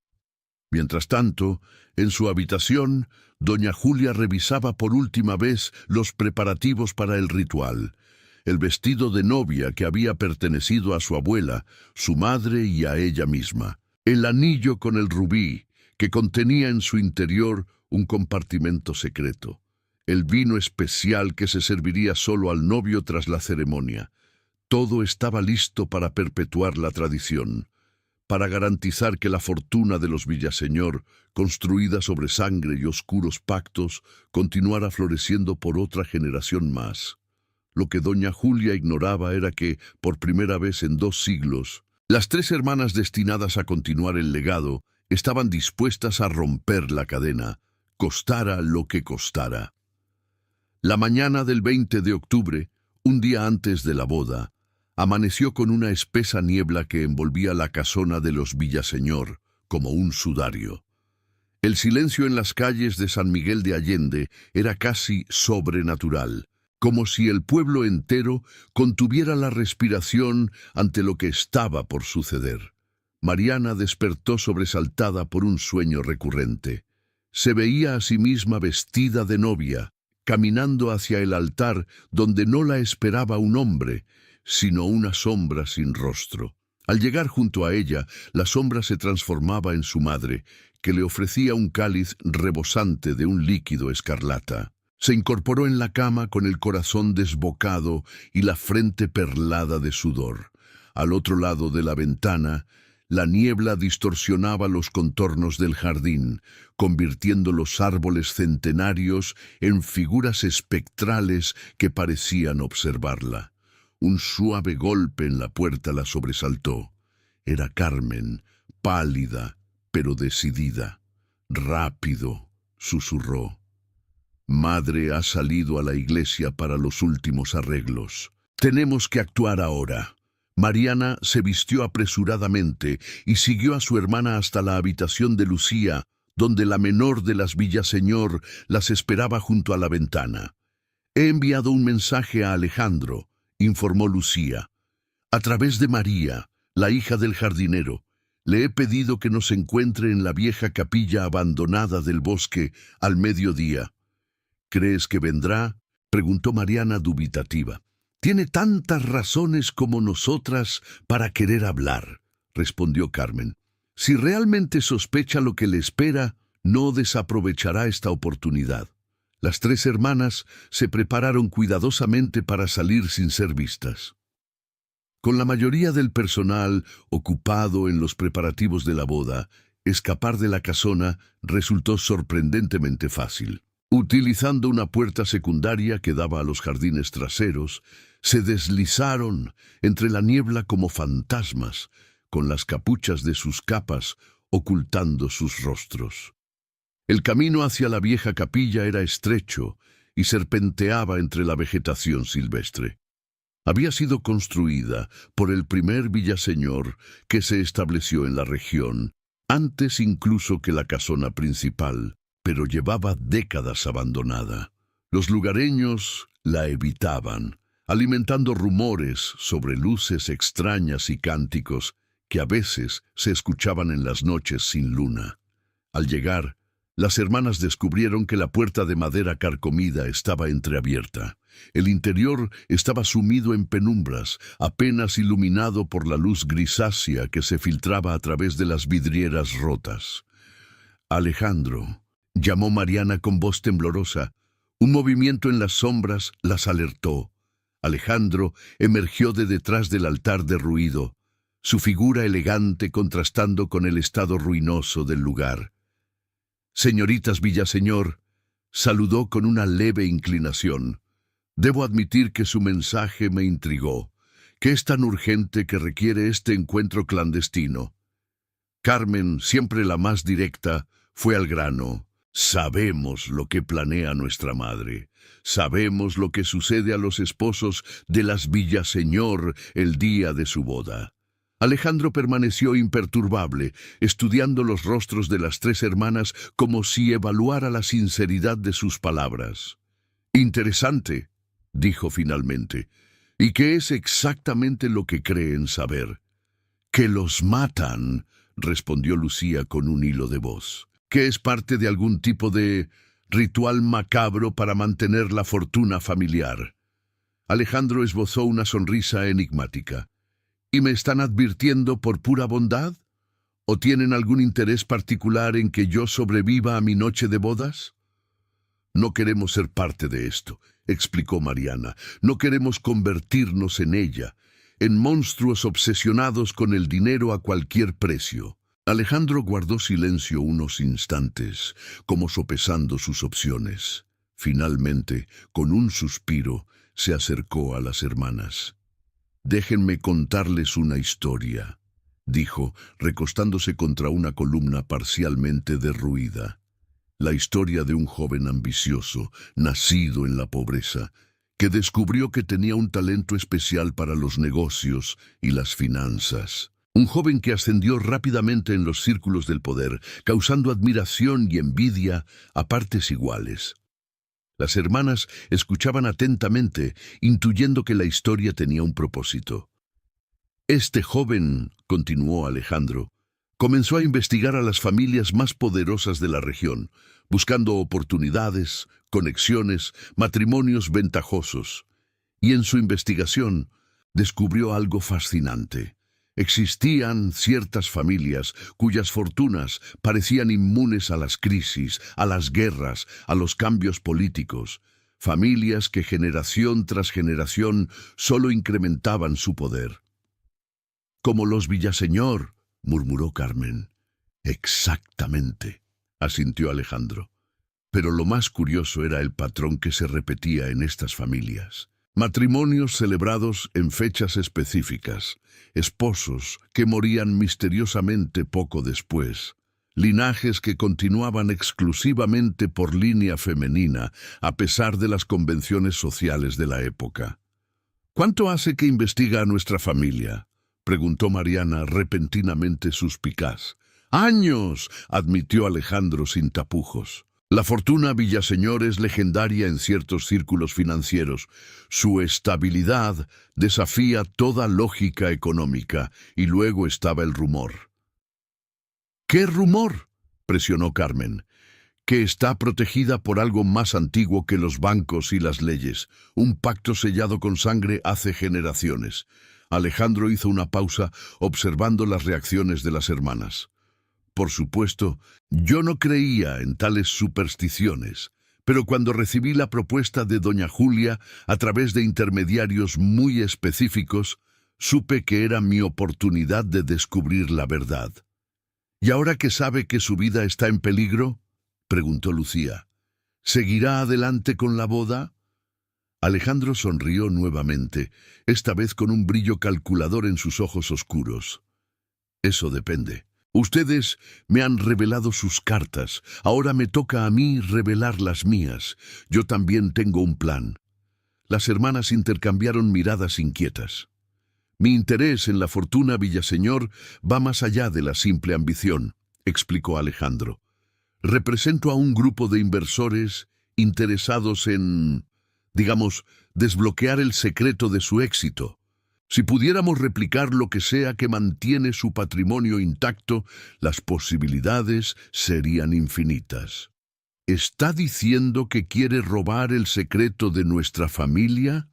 Mientras tanto, en su habitación, doña Julia revisaba por última vez los preparativos para el ritual. El vestido de novia que había pertenecido a su abuela, su madre y a ella misma. El anillo con el rubí, que contenía en su interior un compartimento secreto. El vino especial que se serviría solo al novio tras la ceremonia. Todo estaba listo para perpetuar la tradición, para garantizar que la fortuna de los Villaseñor, construida sobre sangre y oscuros pactos, continuara floreciendo por otra generación más. Lo que doña Julia ignoraba era que, por primera vez en 2 siglos, las 3 hermanas destinadas a continuar el legado estaban dispuestas a romper la cadena, costara lo que costara. La mañana del 20 de octubre, un día antes de la boda, amaneció con una espesa niebla que envolvía la casona de los Villaseñor como un sudario. El silencio en las calles de San Miguel de Allende era casi sobrenatural, como si el pueblo entero contuviera la respiración ante lo que estaba por suceder. Mariana despertó sobresaltada por un sueño recurrente. Se veía a sí misma vestida de novia, caminando hacia el altar donde no la esperaba un hombre, sino una sombra sin rostro. Al llegar junto a ella, la sombra se transformaba en su madre, que le ofrecía un cáliz rebosante de un líquido escarlata. Se incorporó en la cama con el corazón desbocado y la frente perlada de sudor. Al otro lado de la ventana, la niebla distorsionaba los contornos del jardín, convirtiendo los árboles centenarios en figuras espectrales que parecían observarla. Un suave golpe en la puerta la sobresaltó. Era Carmen, pálida, pero decidida. «Rápido», susurró. «Madre ha salido a la iglesia para los últimos arreglos. Tenemos que actuar ahora». Mariana se vistió apresuradamente y siguió a su hermana hasta la habitación de Lucía, donde la menor de las Villaseñor las esperaba junto a la ventana. «He enviado un mensaje a Alejandro», informó Lucía. «A través de María, la hija del jardinero. Le he pedido que nos encuentre en la vieja capilla abandonada del bosque al mediodía». «¿Crees que vendrá?», preguntó Mariana dubitativa. «Tiene tantas razones como nosotras para querer hablar», respondió Carmen. «Si realmente sospecha lo que le espera, no desaprovechará esta oportunidad». Las tres hermanas se prepararon cuidadosamente para salir sin ser vistas. Con la mayoría del personal ocupado en los preparativos de la boda, escapar de la casona resultó sorprendentemente fácil. Utilizando una puerta secundaria que daba a los jardines traseros, se deslizaron entre la niebla como fantasmas, con las capuchas de sus capas ocultando sus rostros. El camino hacia la vieja capilla era estrecho y serpenteaba entre la vegetación silvestre. Había sido construida por el primer villaseñor que se estableció en la región, antes incluso que la casona principal, pero llevaba décadas abandonada. Los lugareños la evitaban, alimentando rumores sobre luces extrañas y cánticos que a veces se escuchaban en las noches sin luna. Al llegar, las hermanas descubrieron que la puerta de madera carcomida estaba entreabierta. El interior estaba sumido en penumbras, apenas iluminado por la luz grisácea que se filtraba a través de las vidrieras rotas. «Alejandro», llamó Mariana con voz temblorosa. Un movimiento en las sombras las alertó. Alejandro emergió de detrás del altar derruido, su figura elegante contrastando con el estado ruinoso del lugar. «Señoritas Villaseñor», saludó con una leve inclinación. «Debo admitir que su mensaje me intrigó. ¿Qué es tan urgente que requiere este encuentro clandestino?» Carmen, siempre la más directa, fue al grano. «Sabemos lo que planea nuestra madre. Sabemos lo que sucede a los esposos de las Villaseñor el día de su boda». Alejandro permaneció imperturbable, estudiando los rostros de las tres hermanas como si evaluara la sinceridad de sus palabras. «Interesante», dijo finalmente. «¿Y qué es exactamente lo que creen saber?» «Que los matan», respondió Lucía con un hilo de voz. «Que es parte de algún tipo de ritual macabro para mantener la fortuna familiar». Alejandro esbozó una sonrisa enigmática. «¿Y me están advirtiendo por pura bondad? ¿O tienen algún interés particular en que yo sobreviva a mi noche de bodas?» «No queremos ser parte de esto», explicó Mariana. «No queremos convertirnos en ella, en monstruos obsesionados con el dinero a cualquier precio». Alejandro guardó silencio unos instantes, como sopesando sus opciones. Finalmente, con un suspiro, se acercó a las hermanas. «Déjenme contarles una historia», dijo, recostándose contra una columna parcialmente derruida. La historia de un joven ambicioso, nacido en la pobreza, que descubrió que tenía un talento especial para los negocios y las finanzas. Un joven que ascendió rápidamente en los círculos del poder, causando admiración y envidia a partes iguales. Las hermanas escuchaban atentamente, intuyendo que la historia tenía un propósito. «Este joven», continuó Alejandro, «comenzó a investigar a las familias más poderosas de la región, buscando oportunidades, conexiones, matrimonios ventajosos. Y en su investigación descubrió algo fascinante. Existían ciertas familias cuyas fortunas parecían inmunes a las crisis, a las guerras, a los cambios políticos. Familias que generación tras generación solo incrementaban su poder». «Como los Villaseñor», murmuró Carmen. «Exactamente», asintió Alejandro. Pero lo más curioso era el patrón que se repetía en estas familias. Matrimonios celebrados en fechas específicas, esposos que morían misteriosamente poco después, linajes que continuaban exclusivamente por línea femenina a pesar de las convenciones sociales de la época. «¿Cuánto hace que investiga a nuestra familia?», preguntó Mariana repentinamente suspicaz. ¡Años!, admitió Alejandro sin tapujos. La fortuna Villaseñor es legendaria en ciertos círculos financieros. Su estabilidad desafía toda lógica económica, y luego estaba el rumor. ¿Qué rumor?, presionó Carmen. Que está protegida por algo más antiguo que los bancos y las leyes, un pacto sellado con sangre hace generaciones. Alejandro hizo una pausa, observando las reacciones de las hermanas. Por supuesto, yo no creía en tales supersticiones, pero cuando recibí la propuesta de doña Julia a través de intermediarios muy específicos, supe que era mi oportunidad de descubrir la verdad. ¿Y ahora que sabe que su vida está en peligro?, preguntó Lucía. ¿Seguirá adelante con la boda? Alejandro sonrió nuevamente, esta vez con un brillo calculador en sus ojos oscuros. Eso depende. Ustedes me han revelado sus cartas, ahora me toca a mí revelar las mías. Yo también tengo un plan. Las hermanas intercambiaron miradas inquietas. Mi interés en la fortuna Villaseñor va más allá de la simple ambición, explicó Alejandro. Represento a un grupo de inversores interesados en, digamos, desbloquear el secreto de su éxito. Si pudiéramos replicar lo que sea que mantiene su patrimonio intacto, las posibilidades serían infinitas. ¿Está diciendo que quiere robar el secreto de nuestra familia?,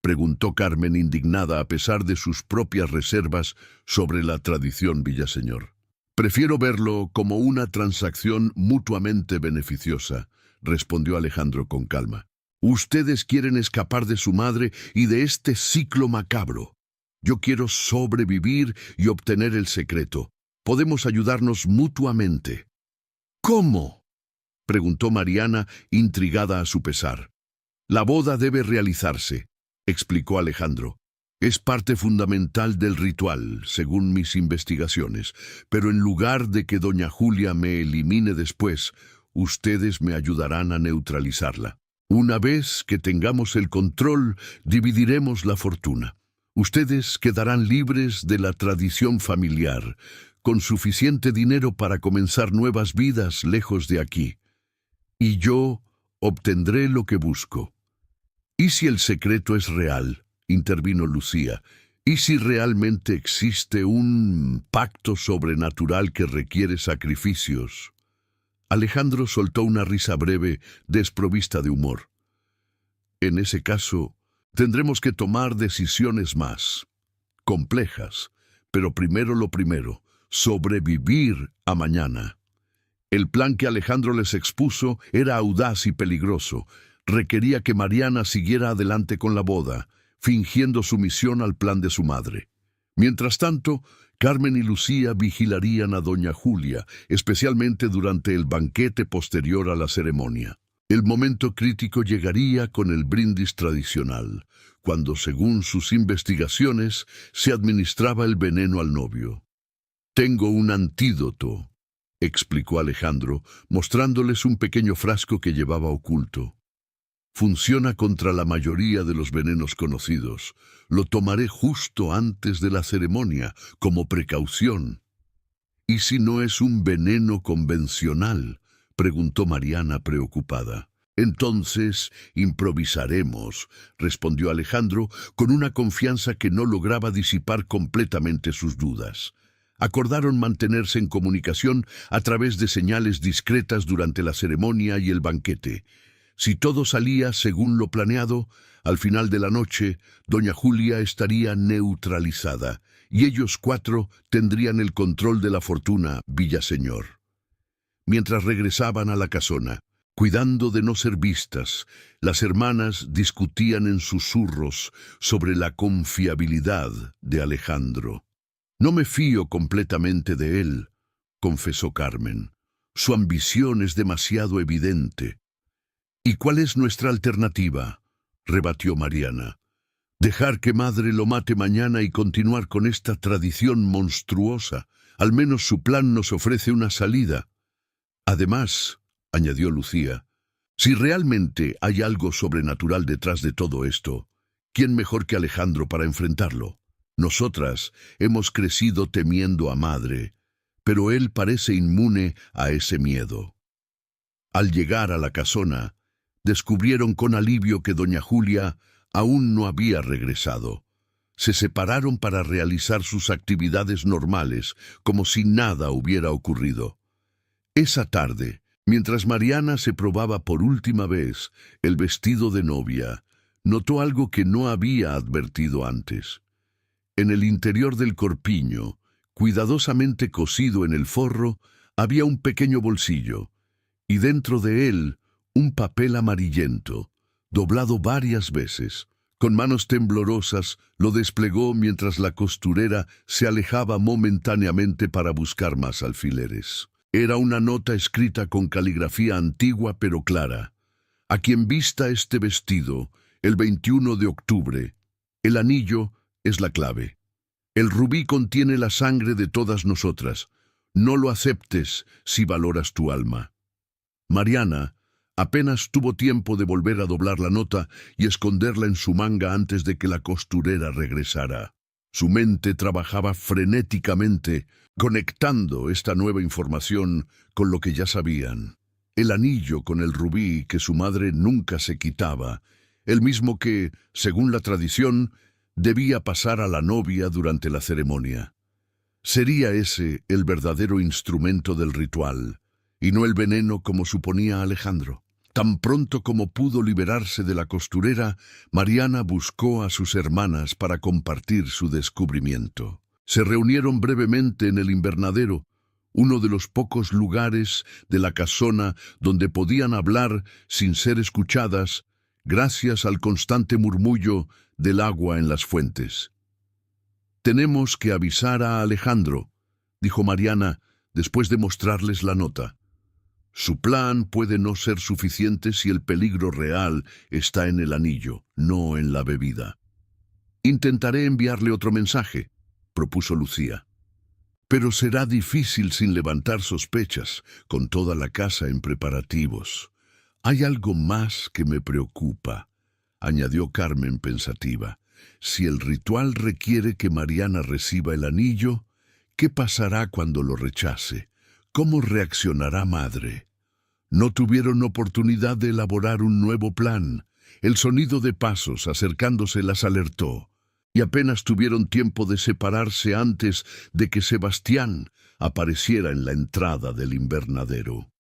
preguntó Carmen indignada a pesar de sus propias reservas sobre la tradición Villaseñor. Prefiero verlo como una transacción mutuamente beneficiosa, respondió Alejandro con calma. Ustedes quieren escapar de su madre y de este ciclo macabro. Yo quiero sobrevivir y obtener el secreto. Podemos ayudarnos mutuamente. ¿Cómo?, preguntó Mariana, intrigada a su pesar. La boda debe realizarse, explicó Alejandro. Es parte fundamental del ritual, según mis investigaciones, pero en lugar de que doña Julia me elimine después, ustedes me ayudarán a neutralizarla. Una vez que tengamos el control, dividiremos la fortuna. Ustedes quedarán libres de la tradición familiar, con suficiente dinero para comenzar nuevas vidas lejos de aquí. Y yo obtendré lo que busco. ¿Y si el secreto es real?, intervino Lucía. ¿Y si realmente existe un pacto sobrenatural que requiere sacrificios? Alejandro soltó una risa breve, desprovista de humor. En ese caso, tendremos que tomar decisiones más complejas, pero primero lo primero, sobrevivir a mañana. El plan que Alejandro les expuso era audaz y peligroso. Requería que Mariana siguiera adelante con la boda, fingiendo sumisión al plan de su madre. Mientras tanto, Carmen y Lucía vigilarían a doña Julia, especialmente durante el banquete posterior a la ceremonia. El momento crítico llegaría con el brindis tradicional, cuando, según sus investigaciones, se administraba el veneno al novio. «Tengo un antídoto», explicó Alejandro, mostrándoles un pequeño frasco que llevaba oculto. Funciona contra la mayoría de los venenos conocidos. Lo tomaré justo antes de la ceremonia, como precaución. ¿Y si no es un veneno convencional?, preguntó Mariana preocupada. Entonces improvisaremos, respondió Alejandro con una confianza que no lograba disipar completamente sus dudas. Acordaron mantenerse en comunicación a través de señales discretas durante la ceremonia y el banquete. Si todo salía según lo planeado, al final de la noche, doña Julia estaría neutralizada, y ellos cuatro tendrían el control de la fortuna Villaseñor. Mientras regresaban a la casona, cuidando de no ser vistas, las hermanas discutían en susurros sobre la confiabilidad de Alejandro. «No me fío completamente de él», confesó Carmen. «Su ambición es demasiado evidente». «¿Y cuál es nuestra alternativa?», rebatió Mariana. «Dejar que madre lo mate mañana y continuar con esta tradición monstruosa. Al menos su plan nos ofrece una salida». «Además», añadió Lucía, «si realmente hay algo sobrenatural detrás de todo esto, ¿quién mejor que Alejandro para enfrentarlo? Nosotras hemos crecido temiendo a madre, pero él parece inmune a ese miedo. Al llegar a la casona, descubrieron con alivio que doña Julia aún no había regresado. Se separaron para realizar sus actividades normales, como si nada hubiera ocurrido. Esa tarde, mientras Mariana se probaba por última vez el vestido de novia, notó algo que no había advertido antes. En el interior del corpiño, cuidadosamente cosido en el forro, había un pequeño bolsillo, y dentro de él un papel amarillento, doblado varias veces. Con manos temblorosas lo desplegó mientras la costurera se alejaba momentáneamente para buscar más alfileres. Era una nota escrita con caligrafía antigua pero clara. A quien vista este vestido, el 21 de octubre, el anillo es la clave. El rubí contiene la sangre de todas nosotras. No lo aceptes si valoras tu alma. Mariana apenas tuvo tiempo de volver a doblar la nota y esconderla en su manga antes de que la costurera regresara. Su mente trabajaba frenéticamente, conectando esta nueva información con lo que ya sabían. El anillo con el rubí que su madre nunca se quitaba, el mismo que, según la tradición, debía pasar a la novia durante la ceremonia. Sería ese el verdadero instrumento del ritual, y no el veneno como suponía Alejandro. Tan pronto como pudo liberarse de la costurera, Mariana buscó a sus hermanas para compartir su descubrimiento. Se reunieron brevemente en el invernadero, uno de los pocos lugares de la casona donde podían hablar sin ser escuchadas, gracias al constante murmullo del agua en las fuentes. «Tenemos que avisar a Alejandro», dijo Mariana después de mostrarles la nota. «Su plan puede no ser suficiente si el peligro real está en el anillo, no en la bebida». «Intentaré enviarle otro mensaje», propuso Lucía. «Pero será difícil sin levantar sospechas, con toda la casa en preparativos. Hay algo más que me preocupa», añadió Carmen pensativa. «Si el ritual requiere que Mariana reciba el anillo, ¿qué pasará cuando lo rechace? ¿Cómo reaccionará madre?» No tuvieron oportunidad de elaborar un nuevo plan. El sonido de pasos acercándose las alertó, y apenas tuvieron tiempo de separarse antes de que Sebastián apareciera en la entrada del invernadero.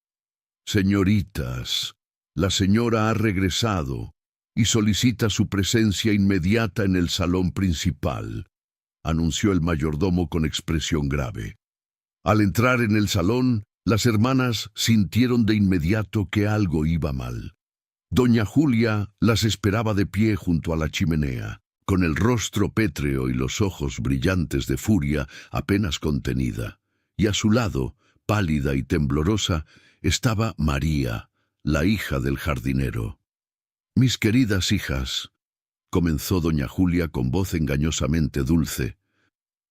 «Señoritas, la señora ha regresado y solicita su presencia inmediata en el salón principal», anunció el mayordomo con expresión grave. Al entrar en el salón, las hermanas sintieron de inmediato que algo iba mal. Doña Julia las esperaba de pie junto a la chimenea, con el rostro pétreo y los ojos brillantes de furia apenas contenida, y a su lado, pálida y temblorosa, estaba María, la hija del jardinero. «Mis queridas hijas», comenzó doña Julia con voz engañosamente dulce,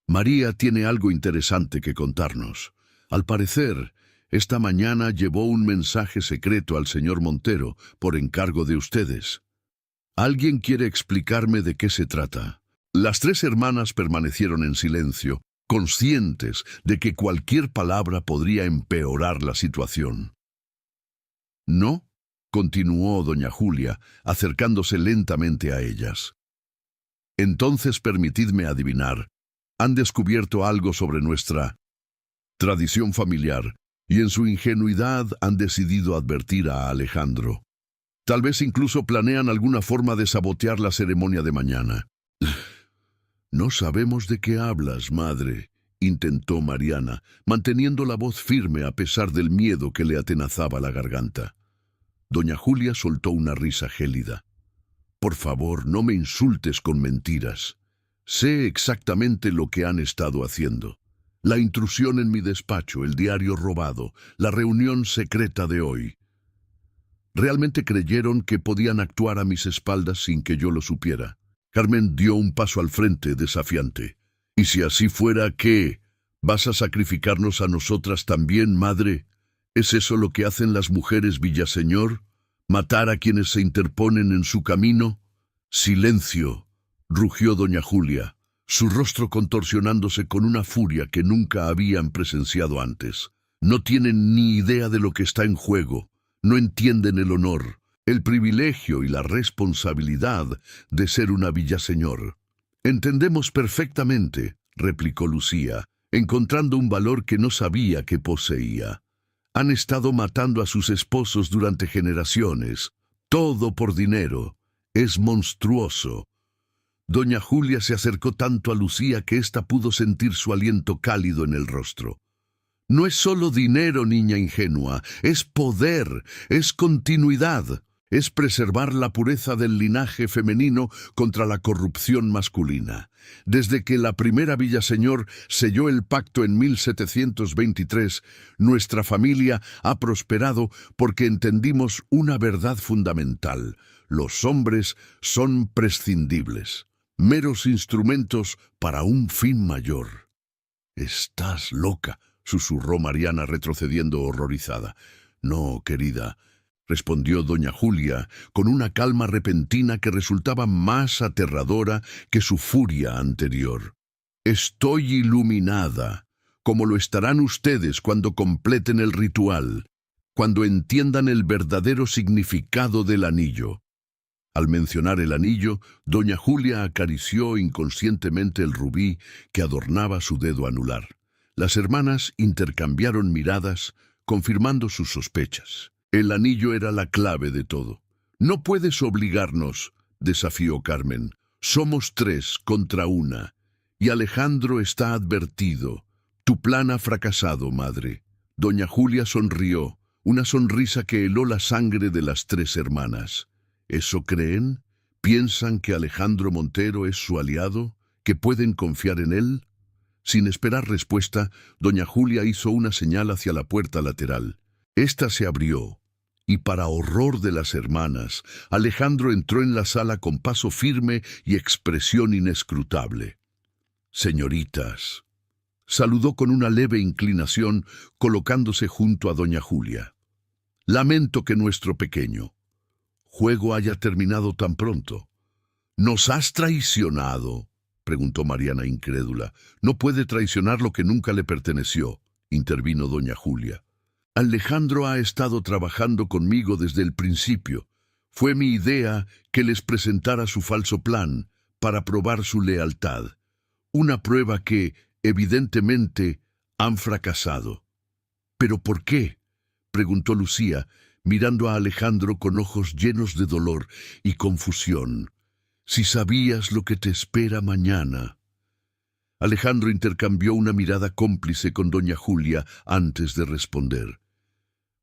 «María tiene algo interesante que contarnos. Al parecer, esta mañana llevó un mensaje secreto al señor Montero por encargo de ustedes. ¿Alguien quiere explicarme de qué se trata?» Las tres hermanas permanecieron en silencio, conscientes de que cualquier palabra podría empeorar la situación. «¿No?», continuó doña Julia, acercándose lentamente a ellas. «Entonces permitidme adivinar. Han descubierto algo sobre nuestra tradición familiar, y en su ingenuidad han decidido advertir a Alejandro. Tal vez incluso planean alguna forma de sabotear la ceremonia de mañana». «No sabemos de qué hablas, madre», intentó Mariana, manteniendo la voz firme a pesar del miedo que le atenazaba la garganta. Doña Julia soltó una risa gélida. «Por favor, no me insultes con mentiras. Sé exactamente lo que han estado haciendo. La intrusión en mi despacho, el diario robado, la reunión secreta de hoy. ¿Realmente creyeron que podían actuar a mis espaldas sin que yo lo supiera?» Carmen dio un paso al frente, desafiante. «¿Y si así fuera, qué? ¿Vas a sacrificarnos a nosotras también, madre? ¿Es eso lo que hacen las mujeres, Villaseñor? ¿Matar a quienes se interponen en su camino?» «Silencio», rugió doña Julia. su rostro contorsionándose con una furia que nunca habían presenciado antes. No tienen ni idea de lo que está en juego, no entienden el honor, el privilegio y la responsabilidad de ser una Villaseñor. Entendemos perfectamente, replicó Lucía, encontrando un valor que no sabía que poseía. Han estado matando a sus esposos durante generaciones, todo por dinero. Es monstruoso. Doña Julia se acercó tanto a Lucía que ésta pudo sentir su aliento cálido en el rostro. No es solo dinero, niña ingenua, es poder, es continuidad, es preservar la pureza del linaje femenino contra la corrupción masculina. Desde que la primera Villaseñor selló el pacto en 1723, nuestra familia ha prosperado porque entendimos una verdad fundamental. Los hombres son prescindibles, meros instrumentos para un fin mayor. «Estás loca», susurró Mariana retrocediendo horrorizada. «No, querida», respondió doña Julia con una calma repentina que resultaba más aterradora que su furia anterior. «Estoy iluminada, como lo estarán ustedes cuando completen el ritual, cuando entiendan el verdadero significado del anillo». Al mencionar el anillo, doña Julia acarició inconscientemente el rubí que adornaba su dedo anular. Las hermanas intercambiaron miradas, confirmando sus sospechas. El anillo era la clave de todo. «No puedes obligarnos», desafió Carmen. «Somos 3 contra 1, y Alejandro está advertido. Tu plan ha fracasado, madre». Doña Julia sonrió, una sonrisa que heló la sangre de las 3 hermanas. ¿Eso creen? ¿Piensan que Alejandro Montero es su aliado? ¿Que pueden confiar en él? Sin esperar respuesta, doña Julia hizo una señal hacia la puerta lateral. Esta se abrió, y para horror de las hermanas, Alejandro entró en la sala con paso firme y expresión inescrutable. «Señoritas», saludó con una leve inclinación, colocándose junto a doña Julia. «Lamento que nuestro pequeño juego haya terminado tan pronto». «¿Nos has traicionado?», preguntó Mariana incrédula. «No puede traicionar lo que nunca le perteneció», intervino doña Julia. «Alejandro ha estado trabajando conmigo desde el principio. Fue mi idea que les presentara su falso plan para probar su lealtad. Una prueba que, evidentemente, han fracasado». «¿Pero por qué?», preguntó Lucía, mirando a Alejandro con ojos llenos de dolor y confusión. «Si sabías lo que te espera mañana». Alejandro intercambió una mirada cómplice con doña Julia antes de responder.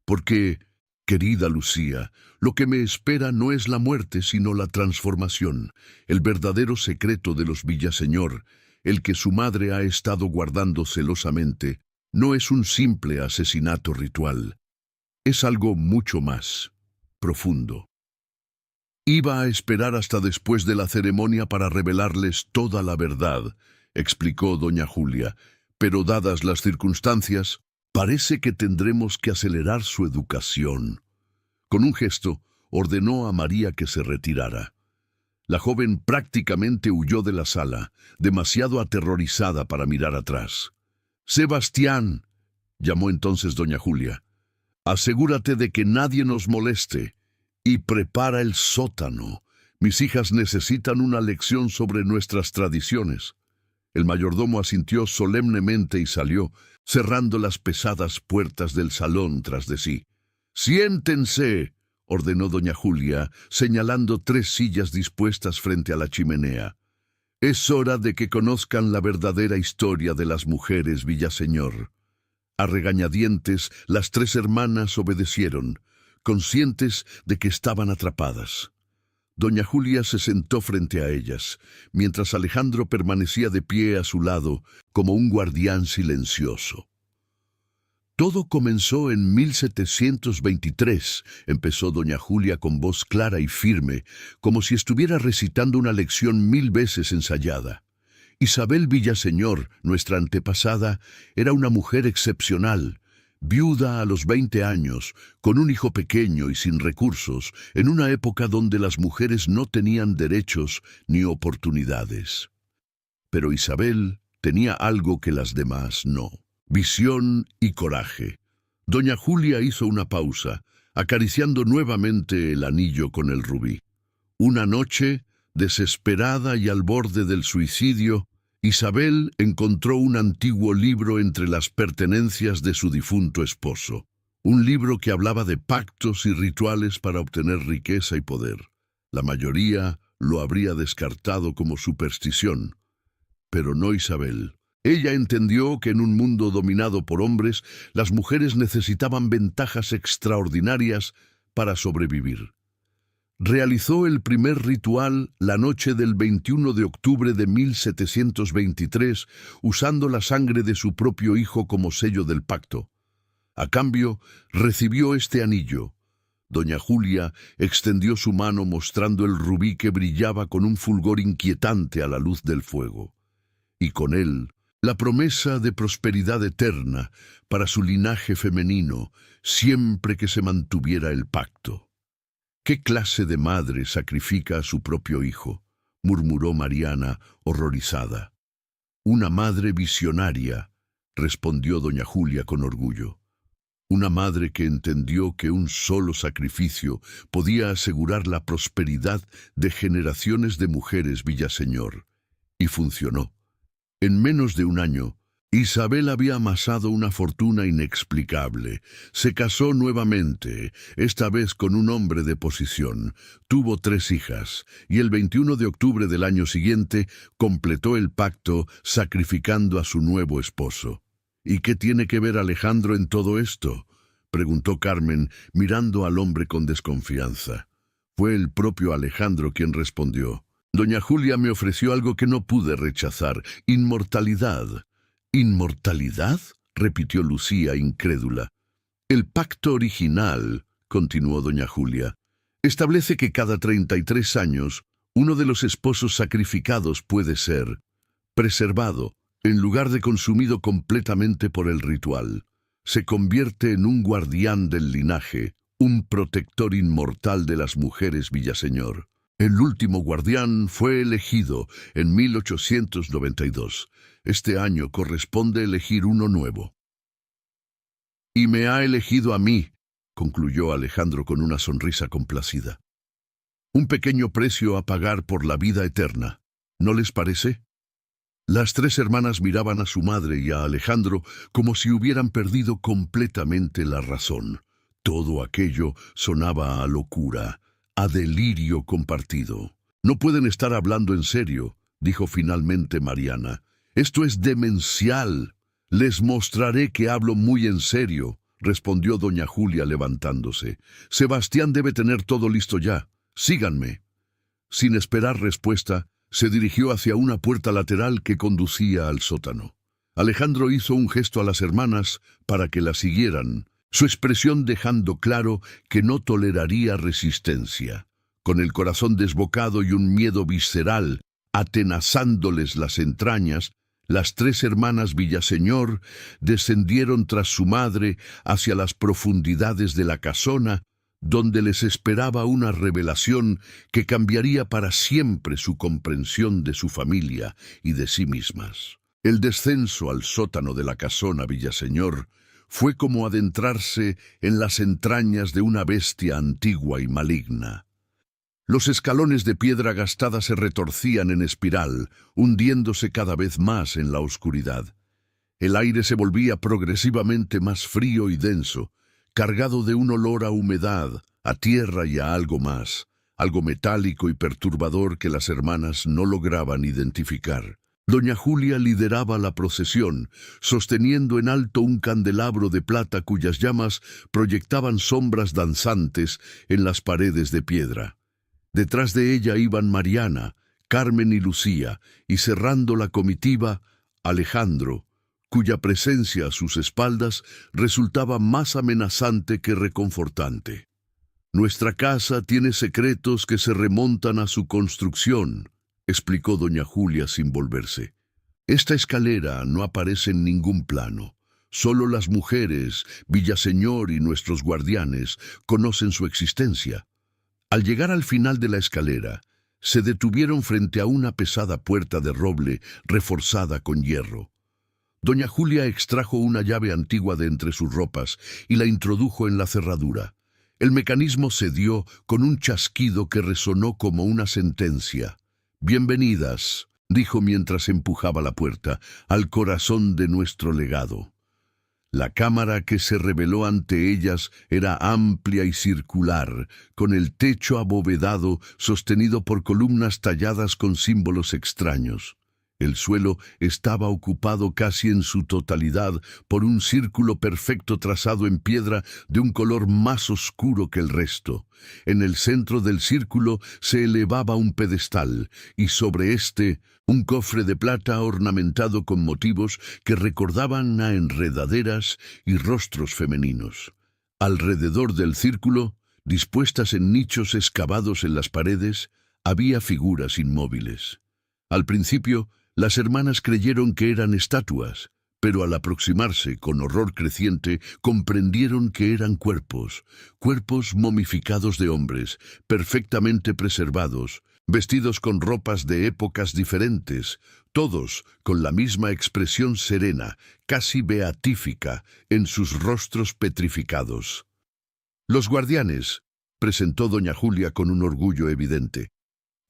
«Porque, querida Lucía, lo que me espera no es la muerte sino la transformación, el verdadero secreto de los Villaseñor, el que su madre ha estado guardando celosamente, no es un simple asesinato ritual. Es algo mucho más profundo». «Iba a esperar hasta después de la ceremonia para revelarles toda la verdad», explicó doña Julia, «pero dadas las circunstancias, parece que tendremos que acelerar su educación». Con un gesto, ordenó a María que se retirara. La joven prácticamente huyó de la sala, demasiado aterrorizada para mirar atrás. «Sebastián», llamó entonces doña Julia, «asegúrate de que nadie nos moleste y prepara el sótano. Mis hijas necesitan una lección sobre nuestras tradiciones». El mayordomo asintió solemnemente y salió, cerrando las pesadas puertas del salón tras de sí. «Siéntense», ordenó doña Julia, señalando 3 sillas dispuestas frente a la chimenea. «Es hora de que conozcan la verdadera historia de las mujeres Villaseñor». A regañadientes, las 3 hermanas obedecieron, conscientes de que estaban atrapadas. Doña Julia se sentó frente a ellas, mientras Alejandro permanecía de pie a su lado, como un guardián silencioso. «Todo comenzó en 1723», empezó doña Julia con voz clara y firme, como si estuviera recitando una lección 1000 veces ensayada. «Isabel Villaseñor, nuestra antepasada, era una mujer excepcional, viuda a los 20 años, con un hijo pequeño y sin recursos, en una época donde las mujeres no tenían derechos ni oportunidades. Pero Isabel tenía algo que las demás no: visión y coraje. Doña Julia hizo una pausa, acariciando nuevamente el anillo con el rubí. Una noche, desesperada y al borde del suicidio, Isabel encontró un antiguo libro entre las pertenencias de su difunto esposo. Un libro que hablaba de pactos y rituales para obtener riqueza y poder. La mayoría lo habría descartado como superstición, pero no Isabel. Ella entendió que en un mundo dominado por hombres, las mujeres necesitaban ventajas extraordinarias para sobrevivir. Realizó el primer ritual la noche del 21 de octubre de 1723, usando la sangre de su propio hijo como sello del pacto. A cambio, recibió este anillo. Doña Julia extendió su mano mostrando el rubí que brillaba con un fulgor inquietante a la luz del fuego. Y con él, la promesa de prosperidad eterna para su linaje femenino, siempre que se mantuviera el pacto. ¿Qué clase de madre sacrifica a su propio hijo?, murmuró Mariana, horrorizada. Una madre visionaria, respondió doña Julia con orgullo. Una madre que entendió que un solo sacrificio podía asegurar la prosperidad de generaciones de mujeres Villaseñor. Y funcionó. En menos de un año, Isabel había amasado una fortuna inexplicable. Se casó nuevamente, esta vez con un hombre de posición. Tuvo 3 hijas, y el 21 de octubre del año siguiente completó el pacto sacrificando a su nuevo esposo. ¿Y qué tiene que ver Alejandro en todo esto?, preguntó Carmen, mirando al hombre con desconfianza. Fue el propio Alejandro quien respondió. Doña Julia me ofreció algo que no pude rechazar: inmortalidad. ¿Inmortalidad?, repitió Lucía, incrédula. El pacto original, continuó doña Julia, establece que cada 33 años uno de los esposos sacrificados puede ser preservado, en lugar de consumido completamente por el ritual. Se convierte en un guardián del linaje, un protector inmortal de las mujeres Villaseñor. El último guardián fue elegido en 1892. Este año corresponde elegir uno nuevo. Y me ha elegido a mí, concluyó Alejandro con una sonrisa complacida. Un pequeño precio a pagar por la vida eterna, ¿no les parece? Las 3 hermanas miraban a su madre y a Alejandro como si hubieran perdido completamente la razón. Todo aquello sonaba a locura, a delirio compartido. No pueden estar hablando en serio, dijo finalmente Mariana. Esto es demencial. Les mostraré que hablo muy en serio, respondió doña Julia levantándose. Sebastián debe tener todo listo ya. Síganme. Sin esperar respuesta, se dirigió hacia una puerta lateral que conducía al sótano. Alejandro hizo un gesto a las hermanas para que la siguieran, su expresión dejando claro que no toleraría resistencia. Con el corazón desbocado y un miedo visceral atenazándoles las entrañas, las 3 hermanas Villaseñor descendieron tras su madre hacia las profundidades de la casona, donde les esperaba una revelación que cambiaría para siempre su comprensión de su familia y de sí mismas. El descenso al sótano de la casona Villaseñor fue como adentrarse en las entrañas de una bestia antigua y maligna. Los escalones de piedra gastada se retorcían en espiral, hundiéndose cada vez más en la oscuridad. El aire se volvía progresivamente más frío y denso, cargado de un olor a humedad, a tierra y a algo más, algo metálico y perturbador que las hermanas no lograban identificar. Doña Julia lideraba la procesión, sosteniendo en alto un candelabro de plata cuyas llamas proyectaban sombras danzantes en las paredes de piedra. Detrás de ella iban Mariana, Carmen y Lucía, y cerrando la comitiva, Alejandro, cuya presencia a sus espaldas resultaba más amenazante que reconfortante. Nuestra casa tiene secretos que se remontan a su construcción, explicó doña Julia sin volverse. Esta escalera no aparece en ningún plano. Solo las mujeres, Villaseñor y nuestros guardianes conocen su existencia. Al llegar al final de la escalera, se detuvieron frente a una pesada puerta de roble reforzada con hierro. Doña Julia extrajo una llave antigua de entre sus ropas y la introdujo en la cerradura. El mecanismo cedió con un chasquido que resonó como una sentencia. «Bienvenidas», dijo mientras empujaba la puerta, «al corazón de nuestro legado». La cámara que se reveló ante ellas era amplia y circular, con el techo abovedado sostenido por columnas talladas con símbolos extraños. El suelo estaba ocupado casi en su totalidad por un círculo perfecto trazado en piedra de un color más oscuro que el resto. En el centro del círculo se elevaba un pedestal, y sobre este un cofre de plata ornamentado con motivos que recordaban a enredaderas y rostros femeninos. Alrededor del círculo, dispuestas en nichos excavados en las paredes, había figuras inmóviles. Al principio, las hermanas creyeron que eran estatuas, pero al aproximarse con horror creciente comprendieron que eran cuerpos momificados de hombres, perfectamente preservados, vestidos con ropas de épocas diferentes, todos con la misma expresión serena, casi beatífica, en sus rostros petrificados. «Los guardianes», presentó doña Julia con un orgullo evidente,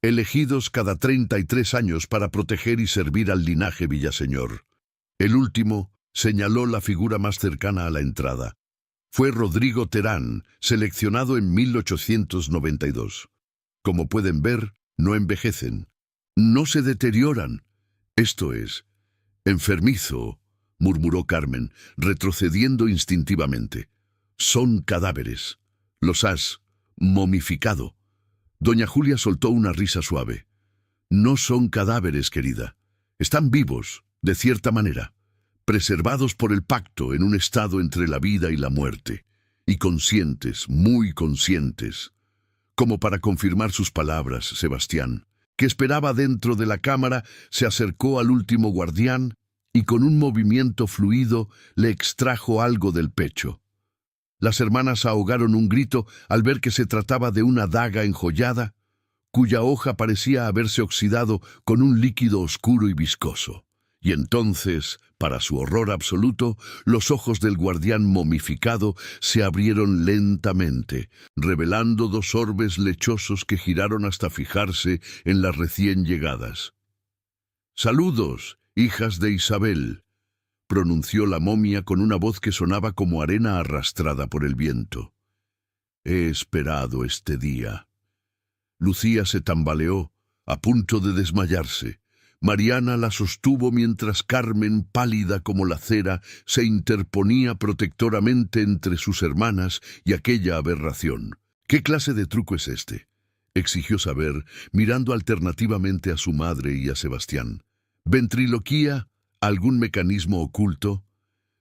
«elegidos cada 33 años para proteger y servir al linaje Villaseñor». El último señaló la figura más cercana a la entrada. Fue Rodrigo Terán, seleccionado en 1892. Como pueden ver, no envejecen, no se deterioran. Esto es, enfermizo, murmuró Carmen, retrocediendo instintivamente. Son cadáveres. Los has momificado. Doña Julia soltó una risa suave. No son cadáveres, querida. Están vivos, de cierta manera, preservados por el pacto en un estado entre la vida y la muerte, y conscientes, muy conscientes. Como para confirmar sus palabras, Sebastián, que esperaba dentro de la cámara, se acercó al último guardián y con un movimiento fluido le extrajo algo del pecho. Las hermanas ahogaron un grito al ver que se trataba de una daga enjollada, cuya hoja parecía haberse oxidado con un líquido oscuro y viscoso. Y entonces, para su horror absoluto, los ojos del guardián momificado se abrieron lentamente, revelando dos orbes lechosos que giraron hasta fijarse en las recién llegadas. «Saludos, hijas de Isabel», pronunció la momia con una voz que sonaba como arena arrastrada por el viento. «He esperado este día». Lucía se tambaleó, a punto de desmayarse. Mariana la sostuvo mientras Carmen, pálida como la cera, se interponía protectoramente entre sus hermanas y aquella aberración. «¿Qué clase de truco es este?», exigió saber, mirando alternativamente a su madre y a Sebastián. «¿Ventriloquía? ¿Algún mecanismo oculto?»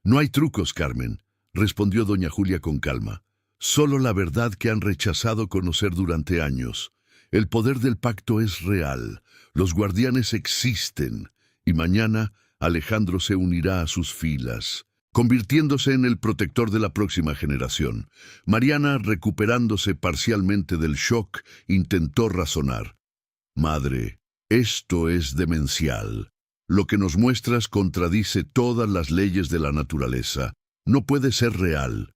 «No hay trucos, Carmen», respondió doña Julia con calma. «Solo la verdad que han rechazado conocer durante años. El poder del pacto es real. Los guardianes existen, y mañana Alejandro se unirá a sus filas, convirtiéndose en el protector de la próxima generación». Mariana, recuperándose parcialmente del shock, intentó razonar. «Madre, esto es demencial. Lo que nos muestras contradice todas las leyes de la naturaleza. No puede ser real.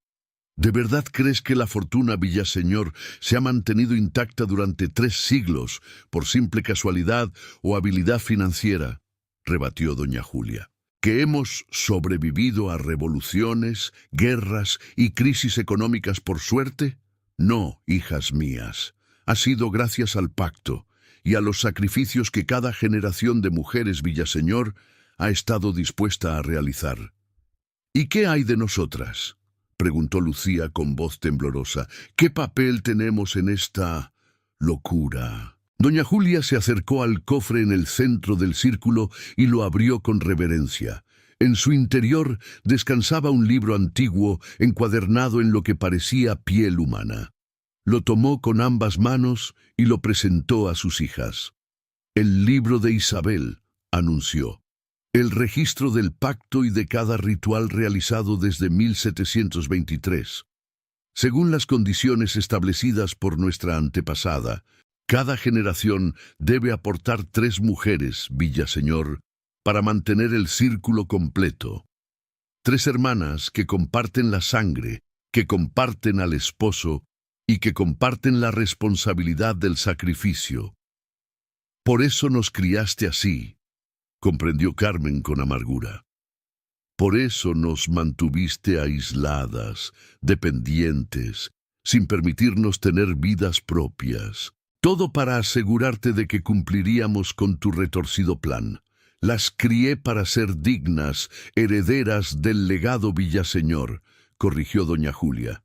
¿De verdad crees que la fortuna Villaseñor se ha mantenido intacta durante 3 siglos por simple casualidad o habilidad financiera?», rebatió doña Julia. «¿Que hemos sobrevivido a revoluciones, guerras y crisis económicas por suerte? No, hijas mías. Ha sido gracias al pacto y a los sacrificios que cada generación de mujeres Villaseñor ha estado dispuesta a realizar». «¿Y qué hay de nosotras?», preguntó Lucía con voz temblorosa. «¿Qué papel tenemos en esta locura?». Doña Julia se acercó al cofre en el centro del círculo y lo abrió con reverencia. En su interior descansaba un libro antiguo encuadernado en lo que parecía piel humana. Lo tomó con ambas manos y lo presentó a sus hijas. «El libro de Isabel», anunció. «El registro del pacto y de cada ritual realizado desde 1723. Según las condiciones establecidas por nuestra antepasada, Cada generación debe aportar 3 mujeres, Villaseñor, para mantener el círculo completo. 3 hermanas que comparten la sangre, que comparten al esposo y que comparten la responsabilidad del sacrificio. Por eso nos criaste así, comprendió Carmen con amargura. Por eso nos mantuviste aisladas, dependientes, sin permitirnos tener vidas propias. Todo para asegurarte de que cumpliríamos con tu retorcido plan. Las crié para ser dignas, herederas del legado Villaseñor, corrigió doña Julia.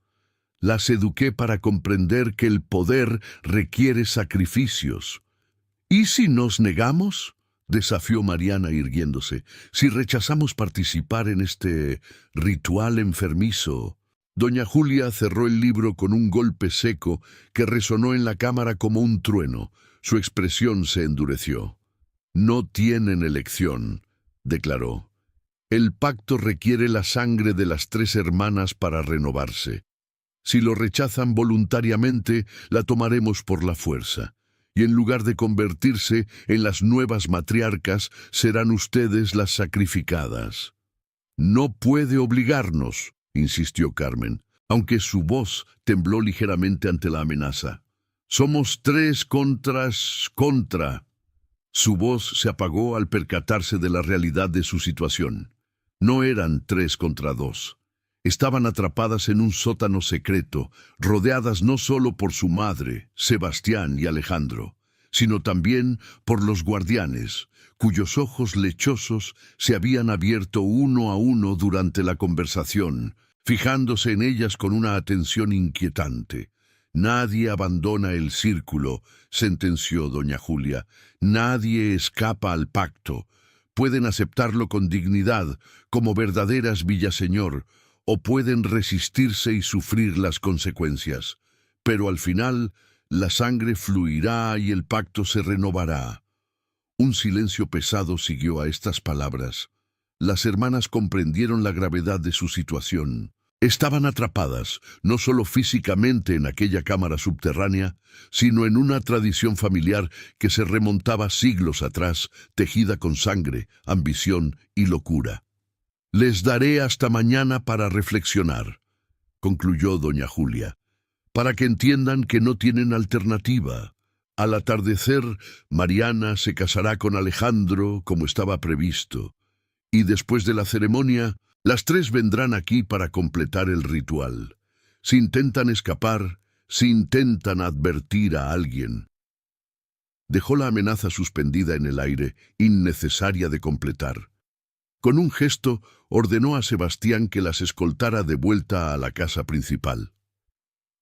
Las eduqué para comprender que el poder requiere sacrificios. ¿Y si nos negamos?, desafió Mariana irguiéndose. Si rechazamos participar en este ritual enfermizo. Doña Julia cerró el libro con un golpe seco que resonó en la cámara como un trueno. Su expresión se endureció. No tienen elección, declaró. El pacto requiere la sangre de las 3 hermanas para renovarse. Si lo rechazan voluntariamente, la tomaremos por la fuerza. Y en lugar de convertirse en las nuevas matriarcas, serán ustedes las sacrificadas. No puede obligarnos, insistió Carmen, aunque su voz tembló ligeramente ante la amenaza. Somos 3 contra. Su voz se apagó al percatarse de la realidad de su situación. No eran 3 contra 2. Estaban atrapadas en un sótano secreto, rodeadas no solo por su madre, Sebastián y Alejandro, sino también por los guardianes, cuyos ojos lechosos se habían abierto uno a uno durante la conversación, fijándose en ellas con una atención inquietante. Nadie abandona el círculo, sentenció doña Julia. Nadie escapa al pacto. Pueden aceptarlo con dignidad, como verdaderas Villaseñor, o pueden resistirse y sufrir las consecuencias. Pero al final, la sangre fluirá y el pacto se renovará. Un silencio pesado siguió a estas palabras. Las hermanas comprendieron la gravedad de su situación. Estaban atrapadas, no solo físicamente en aquella cámara subterránea, sino en una tradición familiar que se remontaba siglos atrás, tejida con sangre, ambición y locura. Les daré hasta mañana para reflexionar, concluyó doña Julia, para que entiendan que no tienen alternativa. Al atardecer, Mariana se casará con Alejandro como estaba previsto, y después de la ceremonia, las 3 vendrán aquí para completar el ritual. Si intentan escapar, si intentan advertir a alguien. Dejó la amenaza suspendida en el aire, innecesaria de completar. Con un gesto, ordenó a Sebastián que las escoltara de vuelta a la casa principal.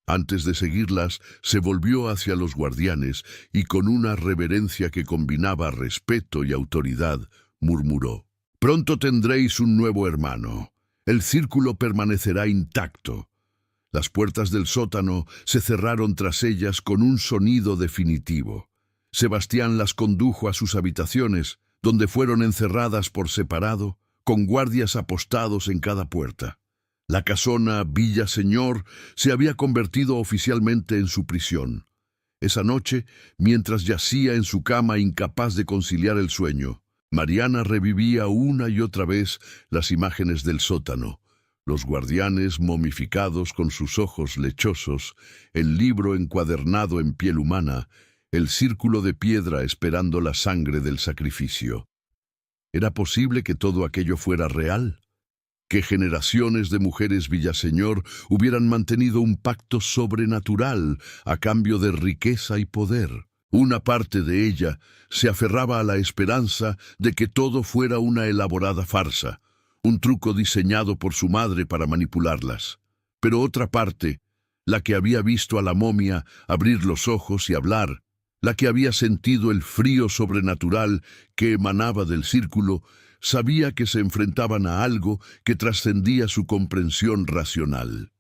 Antes de seguirlas, se volvió hacia los guardianes y con una reverencia que combinaba respeto y autoridad, murmuró: «Pronto tendréis un nuevo hermano. El círculo permanecerá intacto». Las puertas del sótano se cerraron tras ellas con un sonido definitivo. Sebastián las condujo a sus habitaciones, donde fueron encerradas por separado, con guardias apostados en cada puerta. La casona Villaseñor se había convertido oficialmente en su prisión. Esa noche, mientras yacía en su cama incapaz de conciliar el sueño, Mariana revivía una y otra vez las imágenes del sótano, los guardianes momificados con sus ojos lechosos, el libro encuadernado en piel humana, el círculo de piedra esperando la sangre del sacrificio. ¿Era posible que todo aquello fuera real? ¿Que generaciones de mujeres Villaseñor hubieran mantenido un pacto sobrenatural a cambio de riqueza y poder? Una parte de ella se aferraba a la esperanza de que todo fuera una elaborada farsa, un truco diseñado por su madre para manipularlas. Pero otra parte, la que había visto a la momia abrir los ojos y hablar, la que había sentido el frío sobrenatural que emanaba del círculo, sabía que se enfrentaban a algo que trascendía su comprensión racional.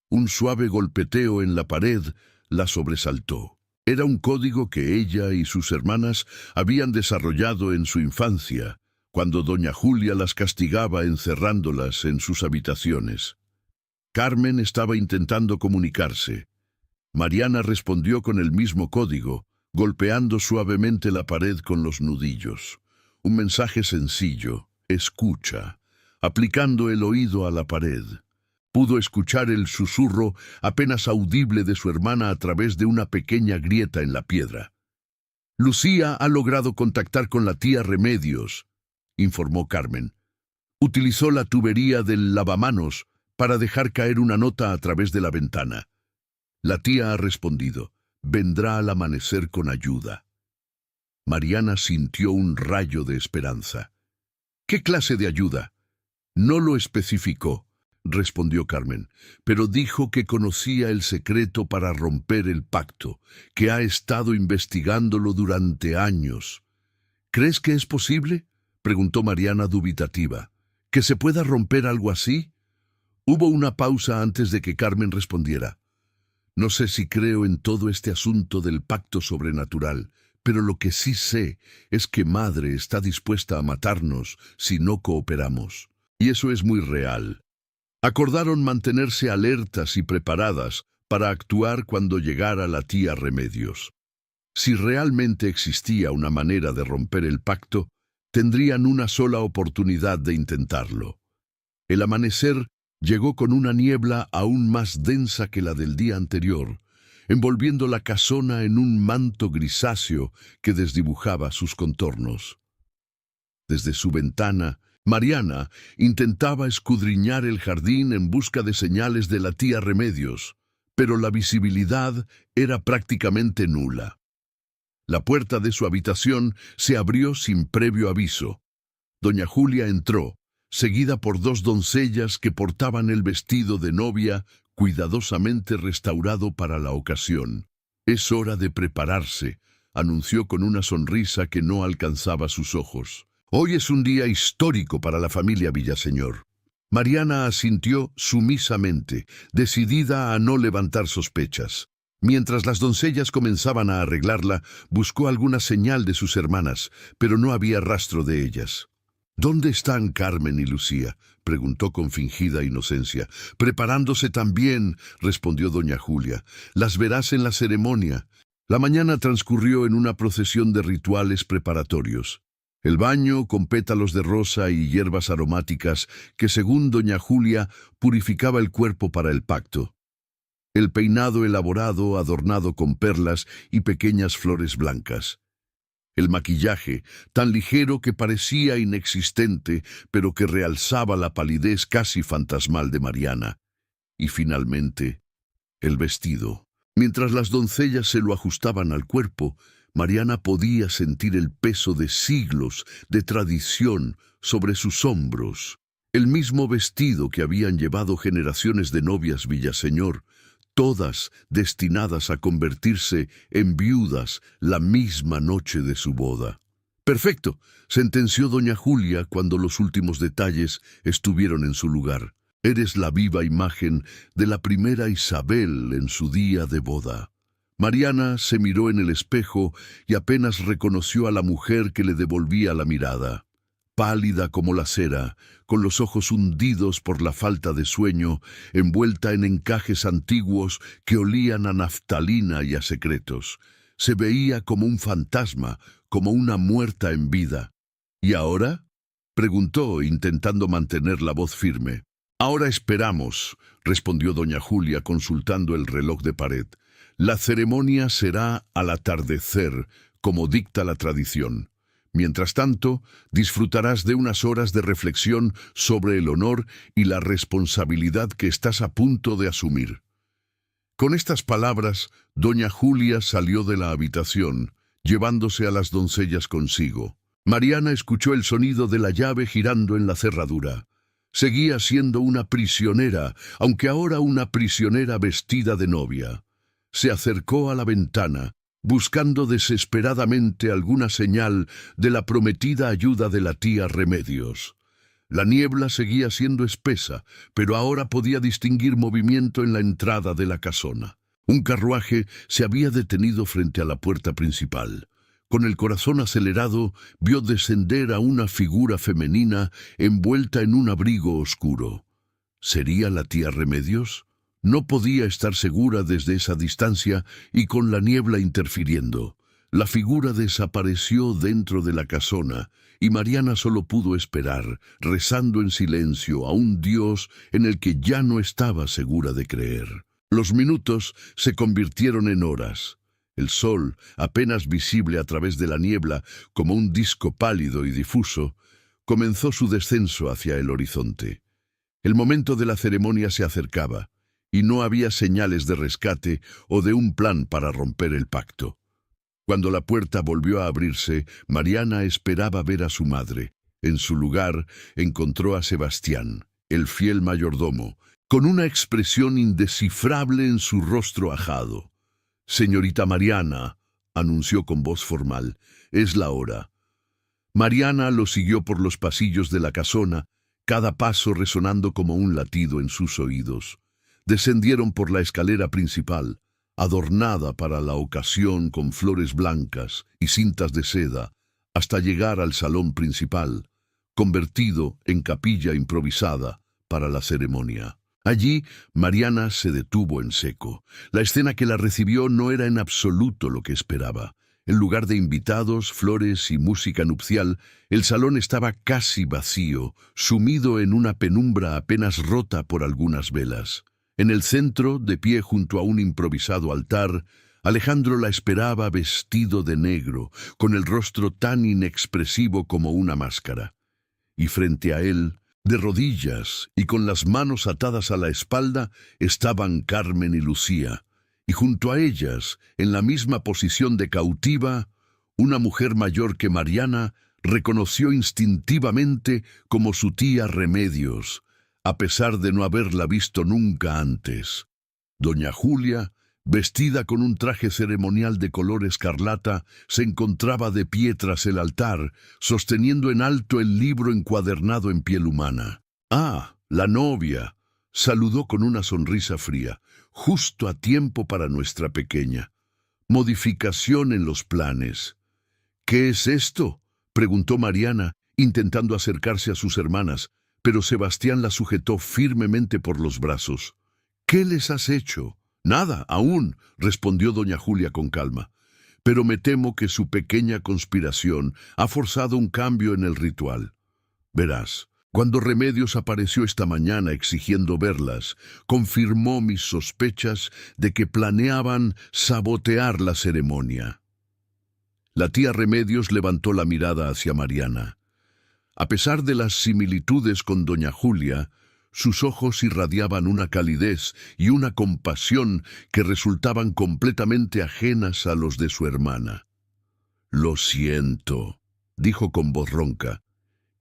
Un suave golpeteo en la pared la sobresaltó. Era un código que ella y sus hermanas habían desarrollado en su infancia, cuando doña Julia las castigaba encerrándolas en sus habitaciones. Carmen estaba intentando comunicarse. Mariana respondió con el mismo código, golpeando suavemente la pared con los nudillos. Un mensaje sencillo: escucha, aplicando el oído a la pared. Pudo escuchar el susurro apenas audible de su hermana a través de una pequeña grieta en la piedra. «Lucía ha logrado contactar con la tía Remedios», informó Carmen. «Utilizó la tubería del lavamanos para dejar caer una nota a través de la ventana. La tía ha respondido: vendrá al amanecer con ayuda». Mariana sintió un rayo de esperanza. «¿Qué clase de ayuda?» «No lo especificó», respondió Carmen, «pero dijo que conocía el secreto para romper el pacto, que ha estado investigándolo durante años». «¿Crees que es posible?», preguntó Mariana dubitativa. «¿Que se pueda romper algo así?». Hubo una pausa antes de que Carmen respondiera. «No sé si creo en todo este asunto del pacto sobrenatural, pero lo que sí sé es que Madre está dispuesta a matarnos si no cooperamos. Y eso es muy real». Acordaron mantenerse alertas y preparadas para actuar cuando llegara la tía Remedios. Si realmente existía una manera de romper el pacto, tendrían una sola oportunidad de intentarlo. El amanecer llegó con una niebla aún más densa que la del día anterior, envolviendo la casona en un manto grisáceo que desdibujaba sus contornos. Desde su ventana, Mariana intentaba escudriñar el jardín en busca de señales de la tía Remedios, pero la visibilidad era prácticamente nula. La puerta de su habitación se abrió sin previo aviso. Doña Julia entró, seguida por dos doncellas que portaban el vestido de novia cuidadosamente restaurado para la ocasión. «Es hora de prepararse», anunció con una sonrisa que no alcanzaba sus ojos. «Hoy es un día histórico para la familia Villaseñor». Mariana asintió sumisamente, decidida a no levantar sospechas. Mientras las doncellas comenzaban a arreglarla, buscó alguna señal de sus hermanas, pero no había rastro de ellas. «¿Dónde están Carmen y Lucía?», preguntó con fingida inocencia. «Preparándose también», respondió doña Julia. «Las verás en la ceremonia». La mañana transcurrió en una procesión de rituales preparatorios. El baño con pétalos de rosa y hierbas aromáticas que, según doña Julia, purificaba el cuerpo para el pacto. El peinado elaborado, adornado con perlas y pequeñas flores blancas. El maquillaje, tan ligero que parecía inexistente, pero que realzaba la palidez casi fantasmal de Mariana. Y finalmente, el vestido. Mientras las doncellas se lo ajustaban al cuerpo, Mariana podía sentir el peso de siglos de tradición sobre sus hombros. El mismo vestido que habían llevado generaciones de novias Villaseñor, todas destinadas a convertirse en viudas la misma noche de su boda. «Perfecto», sentenció doña Julia cuando los últimos detalles estuvieron en su lugar. «Eres la viva imagen de la primera Isabel en su día de boda». Mariana se miró en el espejo y apenas reconoció a la mujer que le devolvía la mirada. Pálida como la cera, con los ojos hundidos por la falta de sueño, envuelta en encajes antiguos que olían a naftalina y a secretos. Se veía como un fantasma, como una muerta en vida. «¿Y ahora?», preguntó, intentando mantener la voz firme. «Ahora esperamos», respondió doña Julia consultando el reloj de pared. «La ceremonia será al atardecer, como dicta la tradición. Mientras tanto, disfrutarás de unas horas de reflexión sobre el honor y la responsabilidad que estás a punto de asumir». Con estas palabras, doña Julia salió de la habitación, llevándose a las doncellas consigo. Mariana escuchó el sonido de la llave girando en la cerradura. Seguía siendo una prisionera, aunque ahora una prisionera vestida de novia. Se acercó a la ventana, buscando desesperadamente alguna señal de la prometida ayuda de la tía Remedios. La niebla seguía siendo espesa, pero ahora podía distinguir movimiento en la entrada de la casona. Un carruaje se había detenido frente a la puerta principal. Con el corazón acelerado, vio descender a una figura femenina envuelta en un abrigo oscuro. ¿Sería la tía Remedios? No podía estar segura desde esa distancia y con la niebla interfiriendo. La figura desapareció dentro de la casona y Mariana solo pudo esperar, rezando en silencio a un Dios en el que ya no estaba segura de creer. Los minutos se convirtieron en horas. El sol, apenas visible a través de la niebla como un disco pálido y difuso, comenzó su descenso hacia el horizonte. El momento de la ceremonia se acercaba, y no había señales de rescate o de un plan para romper el pacto. Cuando la puerta volvió a abrirse, Mariana esperaba ver a su madre. En su lugar, encontró a Sebastián, el fiel mayordomo, con una expresión indescifrable en su rostro ajado. «Señorita Mariana», anunció con voz formal, «es la hora». Mariana lo siguió por los pasillos de la casona, cada paso resonando como un latido en sus oídos. Descendieron por la escalera principal, adornada para la ocasión con flores blancas y cintas de seda, hasta llegar al salón principal, convertido en capilla improvisada para la ceremonia. Allí, Mariana se detuvo en seco. La escena que la recibió no era en absoluto lo que esperaba. En lugar de invitados, flores y música nupcial, el salón estaba casi vacío, sumido en una penumbra apenas rota por algunas velas. En el centro, de pie junto a un improvisado altar, Alejandro la esperaba vestido de negro, con el rostro tan inexpresivo como una máscara. Y frente a él, de rodillas y con las manos atadas a la espalda, estaban Carmen y Lucía, y junto a ellas, en la misma posición de cautiva, una mujer mayor que Mariana reconoció instintivamente como su tía Remedios, a pesar de no haberla visto nunca antes. Doña Julia, vestida con un traje ceremonial de color escarlata, se encontraba de pie tras el altar, sosteniendo en alto el libro encuadernado en piel humana. «Ah, la novia», saludó con una sonrisa fría, «justo a tiempo para nuestra pequeña. Modificación en los planes». «¿Qué es esto?», preguntó Mariana, intentando acercarse a sus hermanas, pero Sebastián la sujetó firmemente por los brazos. «¿Qué les has hecho?» «Nada, aún», respondió doña Julia con calma. «Pero me temo que su pequeña conspiración ha forzado un cambio en el ritual. Verás, cuando Remedios apareció esta mañana exigiendo verlas, confirmó mis sospechas de que planeaban sabotear la ceremonia». La tía Remedios levantó la mirada hacia Mariana. A pesar de las similitudes con doña Julia, sus ojos irradiaban una calidez y una compasión que resultaban completamente ajenas a los de su hermana. «Lo siento», dijo con voz ronca.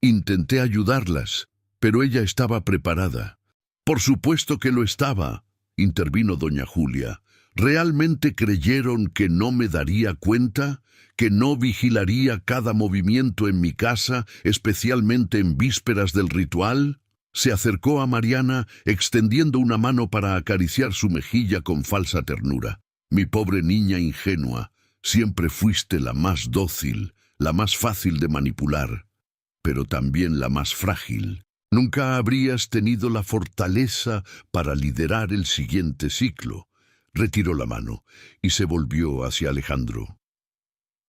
«Intenté ayudarlas, pero ella estaba preparada». «Por supuesto que lo estaba», intervino doña Julia. «¿Realmente creyeron que no me daría cuenta? ¿Que no vigilaría cada movimiento en mi casa, especialmente en vísperas del ritual?» Se acercó a Mariana, extendiendo una mano para acariciar su mejilla con falsa ternura. «Mi pobre niña ingenua, siempre fuiste la más dócil, la más fácil de manipular, pero también la más frágil. Nunca habrías tenido la fortaleza para liderar el siguiente ciclo». Retiró la mano y se volvió hacia Alejandro.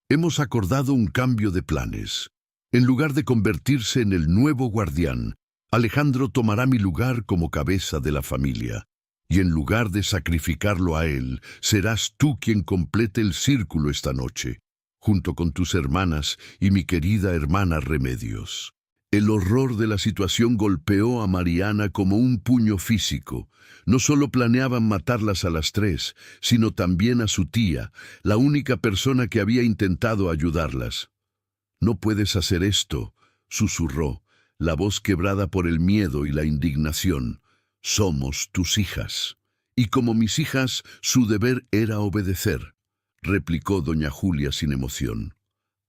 «Hemos acordado un cambio de planes. En lugar de convertirse en el nuevo guardián, Alejandro tomará mi lugar como cabeza de la familia, y en lugar de sacrificarlo a él, serás tú quien complete el círculo esta noche, junto con tus hermanas y mi querida hermana Remedios». El horror de la situación golpeó a Mariana como un puño físico. No solo planeaban matarlas a las tres, sino también a su tía, la única persona que había intentado ayudarlas. «No puedes hacer esto», susurró, la voz quebrada por el miedo y la indignación. «Somos tus hijas. Y como mis hijas, su deber era obedecer», replicó doña Julia sin emoción.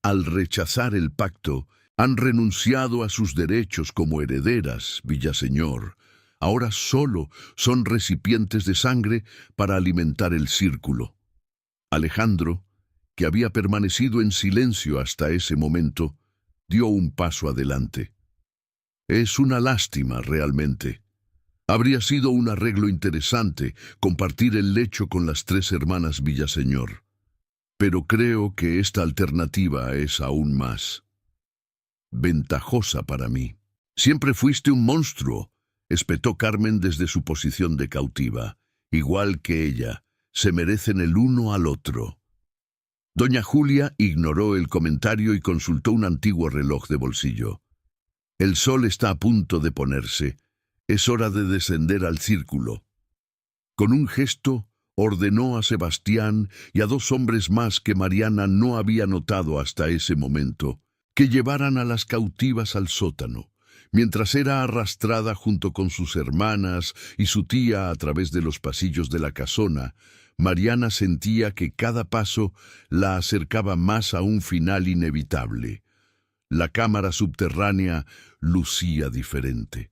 «Al rechazar el pacto, han renunciado a sus derechos como herederas, Villaseñor. Ahora solo son recipientes de sangre para alimentar el círculo». Alejandro, que había permanecido en silencio hasta ese momento, dio un paso adelante. «Es una lástima, realmente. Habría sido un arreglo interesante compartir el lecho con las tres hermanas Villaseñor». Pero creo que esta alternativa es aún más ventajosa para mí. Siempre fuiste un monstruo, espetó Carmen desde su posición de cautiva. Igual que ella, se merecen el uno al otro. Doña Julia ignoró el comentario y consultó un antiguo reloj de bolsillo. El sol está a punto de ponerse. Es hora de descender al círculo. Con un gesto, ordenó a Sebastián y a 2 hombres más que Mariana no había notado hasta ese momento, que llevaran a las cautivas al sótano. Mientras era arrastrada junto con sus hermanas y su tía a través de los pasillos de la casona, Mariana sentía que cada paso la acercaba más a un final inevitable. La cámara subterránea lucía diferente.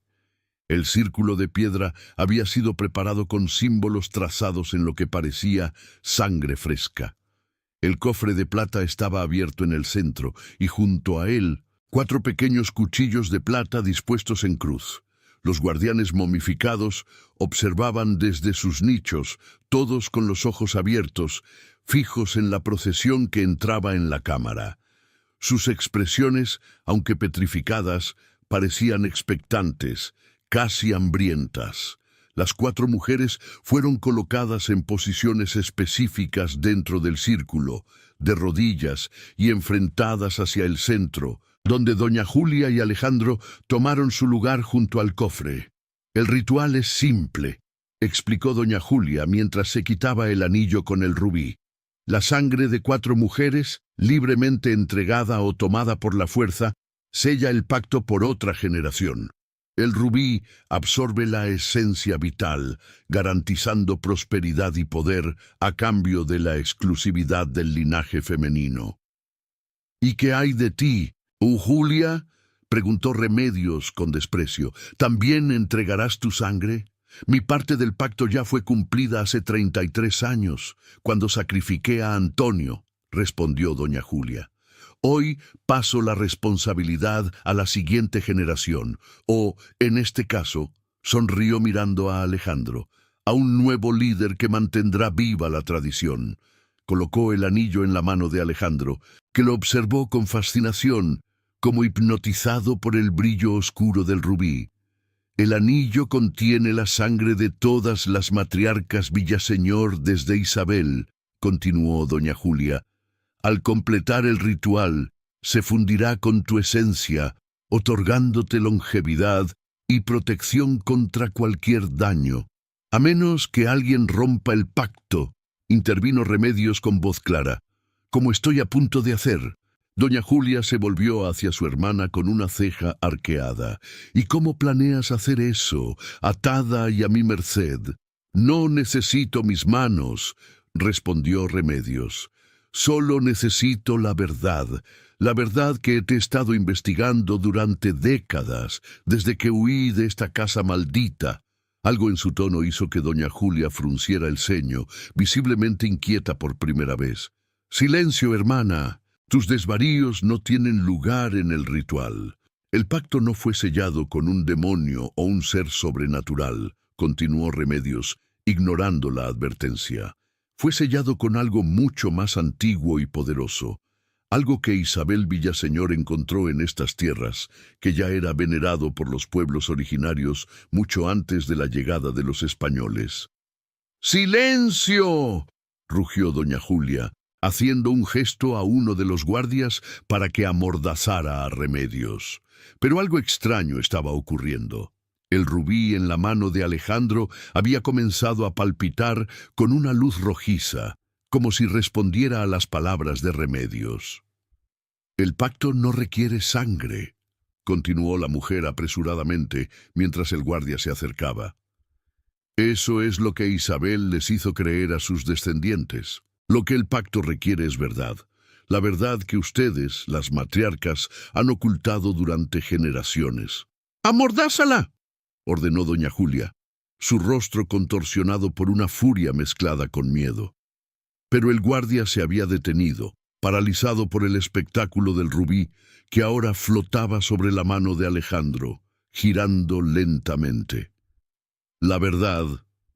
El círculo de piedra había sido preparado con símbolos trazados en lo que parecía sangre fresca. El cofre de plata estaba abierto en el centro y junto a él 4 pequeños cuchillos de plata dispuestos en cruz. Los guardianes momificados observaban desde sus nichos, todos con los ojos abiertos, fijos en la procesión que entraba en la cámara. Sus expresiones, aunque petrificadas, parecían expectantes, casi hambrientas. Las 4 mujeres fueron colocadas en posiciones específicas dentro del círculo, de rodillas y enfrentadas hacia el centro, donde doña Julia y Alejandro tomaron su lugar junto al cofre. El ritual es simple, explicó doña Julia mientras se quitaba el anillo con el rubí. La sangre de 4 mujeres, libremente entregada o tomada por la fuerza, sella el pacto por otra generación. El rubí absorbe la esencia vital, garantizando prosperidad y poder a cambio de la exclusividad del linaje femenino. ¿Y qué hay de ti, Julia? Preguntó Remedios con desprecio. ¿También entregarás tu sangre? Mi parte del pacto ya fue cumplida hace 33 años, cuando sacrifiqué a Antonio, respondió doña Julia. Hoy paso la responsabilidad a la siguiente generación, o, en este caso, sonrió mirando a Alejandro, a un nuevo líder que mantendrá viva la tradición. Colocó el anillo en la mano de Alejandro, que lo observó con fascinación, como hipnotizado por el brillo oscuro del rubí. El anillo contiene la sangre de todas las matriarcas Villaseñor desde Isabel, continuó doña Julia. Al completar el ritual, se fundirá con tu esencia, otorgándote longevidad y protección contra cualquier daño. A menos que alguien rompa el pacto, intervino Remedios con voz clara, como estoy a punto de hacer. Doña Julia se volvió hacia su hermana con una ceja arqueada. ¿Y cómo planeas hacer eso, atada y a mi merced? No necesito mis manos, respondió Remedios. Solo necesito la verdad que te he estado investigando durante décadas, desde que huí de esta casa maldita. Algo en su tono hizo que doña Julia frunciera el ceño, visiblemente inquieta por primera vez. Silencio, hermana. Tus desvaríos no tienen lugar en el ritual. El pacto no fue sellado con un demonio o un ser sobrenatural, continuó Remedios, ignorando la advertencia. Fue sellado con algo mucho más antiguo y poderoso, algo que Isabel Villaseñor encontró en estas tierras, que ya era venerado por los pueblos originarios mucho antes de la llegada de los españoles. ¡Silencio!, rugió doña Julia, haciendo un gesto a uno de los guardias para que amordazara a Remedios. Pero algo extraño estaba ocurriendo. El rubí en la mano de Alejandro había comenzado a palpitar con una luz rojiza, como si respondiera a las palabras de Remedios. El pacto no requiere sangre, continuó la mujer apresuradamente mientras el guardia se acercaba. Eso es lo que Isabel les hizo creer a sus descendientes. Lo que el pacto requiere es verdad. La verdad que ustedes, las matriarcas, han ocultado durante generaciones. ¡Amordázala!, ordenó doña Julia, su rostro contorsionado por una furia mezclada con miedo. Pero el guardia se había detenido, paralizado por el espectáculo del rubí, que ahora flotaba sobre la mano de Alejandro, girando lentamente. La verdad,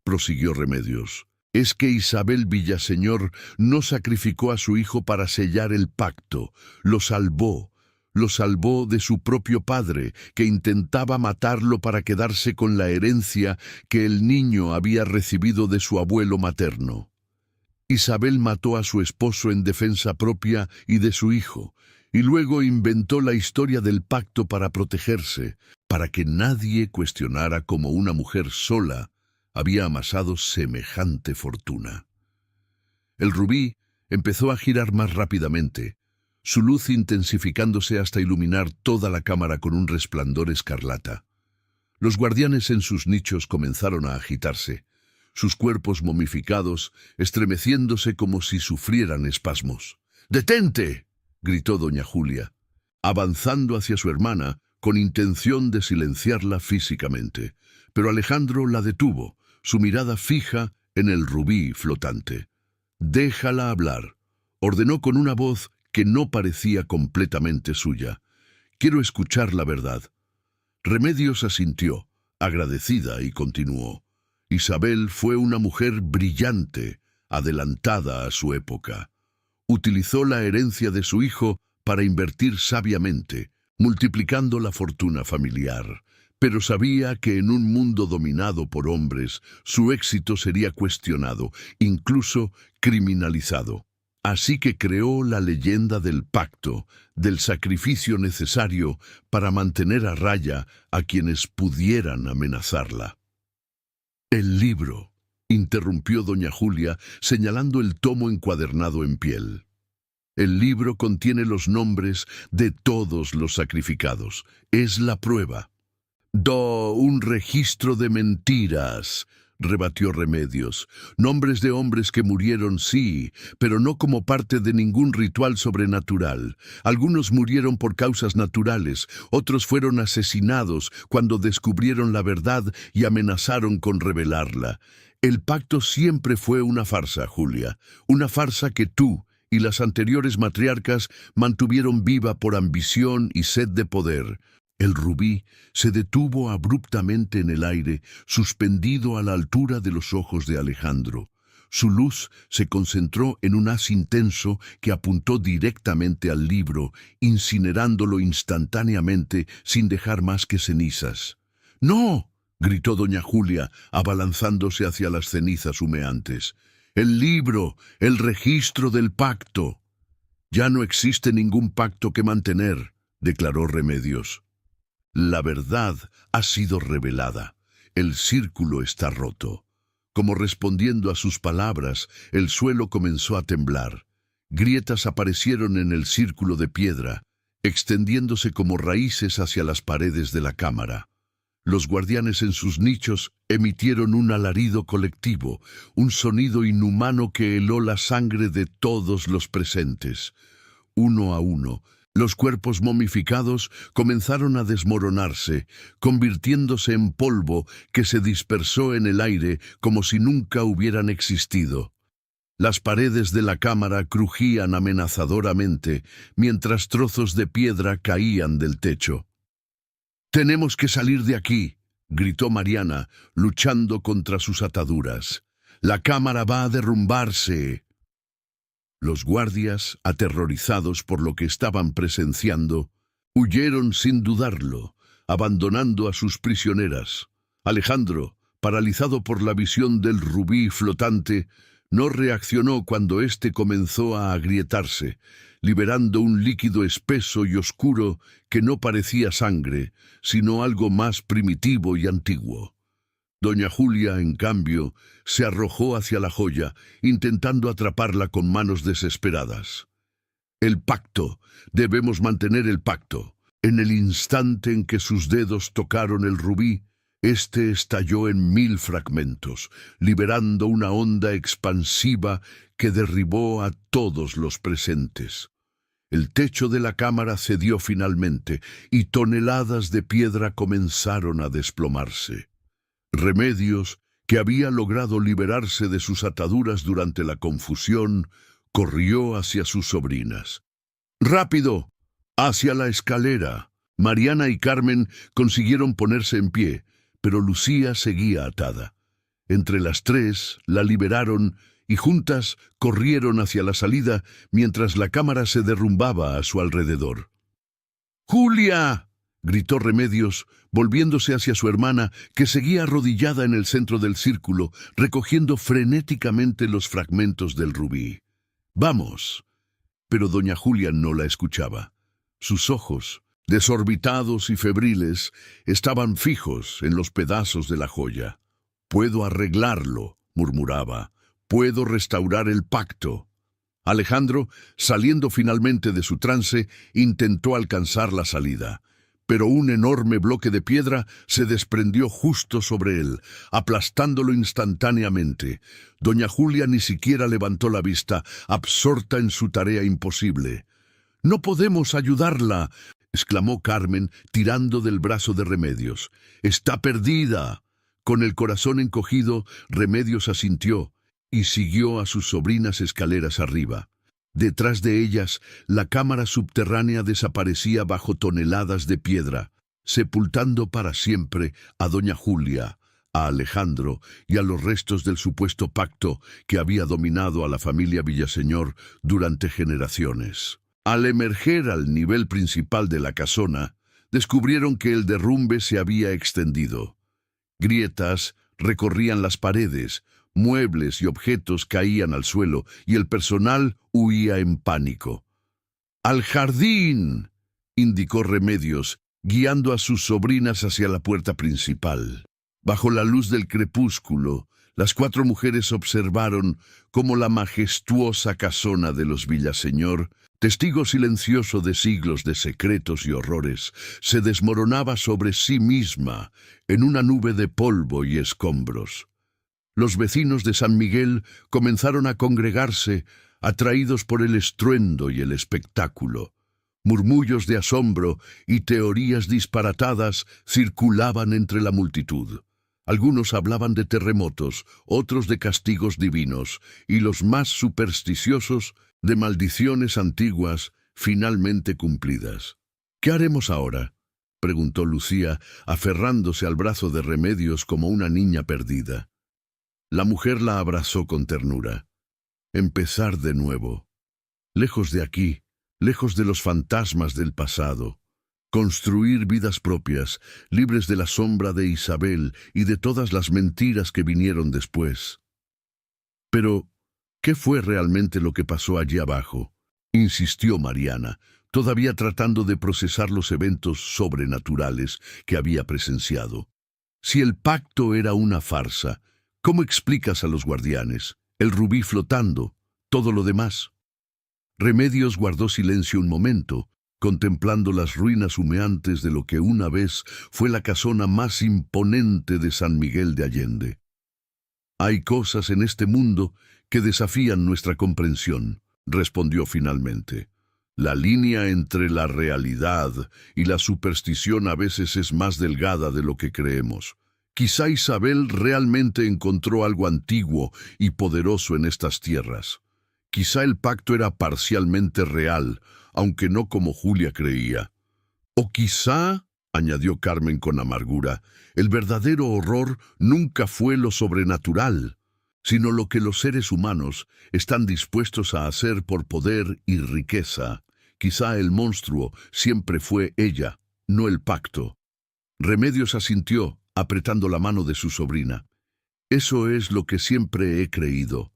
prosiguió Remedios, es que Isabel Villaseñor no sacrificó a su hijo para sellar el pacto, lo salvó de su propio padre, que intentaba matarlo para quedarse con la herencia que el niño había recibido de su abuelo materno. Isabel mató a su esposo en defensa propia y de su hijo, y luego inventó la historia del pacto para protegerse, para que nadie cuestionara cómo una mujer sola había amasado semejante fortuna. El rubí empezó a girar más rápidamente, su luz intensificándose hasta iluminar toda la cámara con un resplandor escarlata. Los guardianes en sus nichos comenzaron a agitarse, sus cuerpos momificados estremeciéndose como si sufrieran espasmos. ¡Detente!, gritó doña Julia, avanzando hacia su hermana con intención de silenciarla físicamente. Pero Alejandro la detuvo, su mirada fija en el rubí flotante. «Déjala hablar», ordenó con una voz que no parecía completamente suya. «Quiero escuchar la verdad». Remedios asintió, agradecida, y continuó. Isabel fue una mujer brillante, adelantada a su época. Utilizó la herencia de su hijo para invertir sabiamente, multiplicando la fortuna familiar. Pero sabía que en un mundo dominado por hombres, su éxito sería cuestionado, incluso criminalizado. Así que creó la leyenda del pacto, del sacrificio necesario para mantener a raya a quienes pudieran amenazarla. «El libro», interrumpió doña Julia, señalando el tomo encuadernado en piel. «El libro contiene los nombres de todos los sacrificados. Es la prueba». «Un registro de mentiras», rebatió Remedios. «Nombres de hombres que murieron, sí, pero no como parte de ningún ritual sobrenatural. Algunos murieron por causas naturales, otros fueron asesinados cuando descubrieron la verdad y amenazaron con revelarla. El pacto siempre fue una farsa, Julia, una farsa que tú y las anteriores matriarcas mantuvieron viva por ambición y sed de poder». El rubí se detuvo abruptamente en el aire, suspendido a la altura de los ojos de Alejandro. Su luz se concentró en un haz intenso que apuntó directamente al libro, incinerándolo instantáneamente sin dejar más que cenizas. «¡No!», gritó doña Julia, abalanzándose hacia las cenizas humeantes. «El libro, el registro del pacto». «Ya no existe ningún pacto que mantener», declaró Remedios. «La verdad ha sido revelada. El círculo está roto». Como respondiendo a sus palabras, el suelo comenzó a temblar. Grietas aparecieron en el círculo de piedra, extendiéndose como raíces hacia las paredes de la cámara. Los guardianes en sus nichos emitieron un alarido colectivo, un sonido inhumano que heló la sangre de todos los presentes. Uno a uno, los cuerpos momificados comenzaron a desmoronarse, convirtiéndose en polvo que se dispersó en el aire como si nunca hubieran existido. Las paredes de la cámara crujían amenazadoramente, mientras trozos de piedra caían del techo. «Tenemos que salir de aquí», gritó Mariana, luchando contra sus ataduras. «La cámara va a derrumbarse». Los guardias, aterrorizados por lo que estaban presenciando, huyeron sin dudarlo, abandonando a sus prisioneras. Alejandro, paralizado por la visión del rubí flotante, no reaccionó cuando éste comenzó a agrietarse, liberando un líquido espeso y oscuro que no parecía sangre, sino algo más primitivo y antiguo. Doña Julia, en cambio, se arrojó hacia la joya, intentando atraparla con manos desesperadas. «El pacto. Debemos mantener el pacto». En el instante en que sus dedos tocaron el rubí, este estalló en 1000 fragmentos, liberando una onda expansiva que derribó a todos los presentes. El techo de la cámara cedió finalmente, y toneladas de piedra comenzaron a desplomarse. Remedios, que había logrado liberarse de sus ataduras durante la confusión, corrió hacia sus sobrinas. «¡Rápido! ¡Hacia la escalera!». Mariana y Carmen consiguieron ponerse en pie, pero Lucía seguía atada. Entre las tres la liberaron y juntas corrieron hacia la salida mientras la cámara se derrumbaba a su alrededor. ¡Julia!, gritó Remedios, volviéndose hacia su hermana, que seguía arrodillada en el centro del círculo, recogiendo frenéticamente los fragmentos del rubí. ¡Vamos! Pero doña Julia no la escuchaba. Sus ojos, desorbitados y febriles, estaban fijos en los pedazos de la joya. «Puedo arreglarlo», murmuraba. «Puedo restaurar el pacto». Alejandro, saliendo finalmente de su trance, intentó alcanzar la salida, pero un enorme bloque de piedra se desprendió justo sobre él, aplastándolo instantáneamente. Doña Julia ni siquiera levantó la vista, absorta en su tarea imposible. «¡No podemos ayudarla!», exclamó Carmen, tirando del brazo de Remedios. «¡Está perdida!». Con el corazón encogido, Remedios asintió y siguió a sus sobrinas escaleras arriba. Detrás de ellas, la cámara subterránea desaparecía bajo toneladas de piedra, sepultando para siempre a doña Julia, a Alejandro y a los restos del supuesto pacto que había dominado a la familia Villaseñor durante generaciones. Al emerger al nivel principal de la casona, descubrieron que el derrumbe se había extendido. Grietas recorrían las paredes, muebles y objetos caían al suelo y el personal huía en pánico. «¡Al jardín!», indicó Remedios, guiando a sus sobrinas hacia la puerta principal. Bajo la luz del crepúsculo, las cuatro mujeres observaron cómo la majestuosa casona de los Villaseñor, testigo silencioso de siglos de secretos y horrores, se desmoronaba sobre sí misma en una nube de polvo y escombros. Los vecinos de San Miguel comenzaron a congregarse, atraídos por el estruendo y el espectáculo. Murmullos de asombro y teorías disparatadas circulaban entre la multitud. Algunos hablaban de terremotos, otros de castigos divinos, y los más supersticiosos de maldiciones antiguas finalmente cumplidas. «¿Qué haremos ahora?», preguntó Lucía, aferrándose al brazo de Remedios como una niña perdida. La mujer la abrazó con ternura. «Empezar de nuevo. Lejos de aquí, lejos de los fantasmas del pasado. Construir vidas propias, libres de la sombra de Isabel y de todas las mentiras que vinieron después». «Pero, ¿qué fue realmente lo que pasó allí abajo?», insistió Mariana, todavía tratando de procesar los eventos sobrenaturales que había presenciado. «Si el pacto era una farsa, ¿cómo explicas a los guardianes, el rubí flotando, todo lo demás?». Remedios guardó silencio un momento, contemplando las ruinas humeantes de lo que una vez fue la casona más imponente de San Miguel de Allende. «Hay cosas en este mundo que desafían nuestra comprensión», respondió finalmente. «La línea entre la realidad y la superstición a veces es más delgada de lo que creemos. Quizá Isabel realmente encontró algo antiguo y poderoso en estas tierras. Quizá el pacto era parcialmente real, aunque no como Julia creía. O quizá», añadió Carmen con amargura, «el verdadero horror nunca fue lo sobrenatural, sino lo que los seres humanos están dispuestos a hacer por poder y riqueza. Quizá el monstruo siempre fue ella, no el pacto». Remedios asintió, apretando la mano de su sobrina. «Eso es lo que siempre he creído,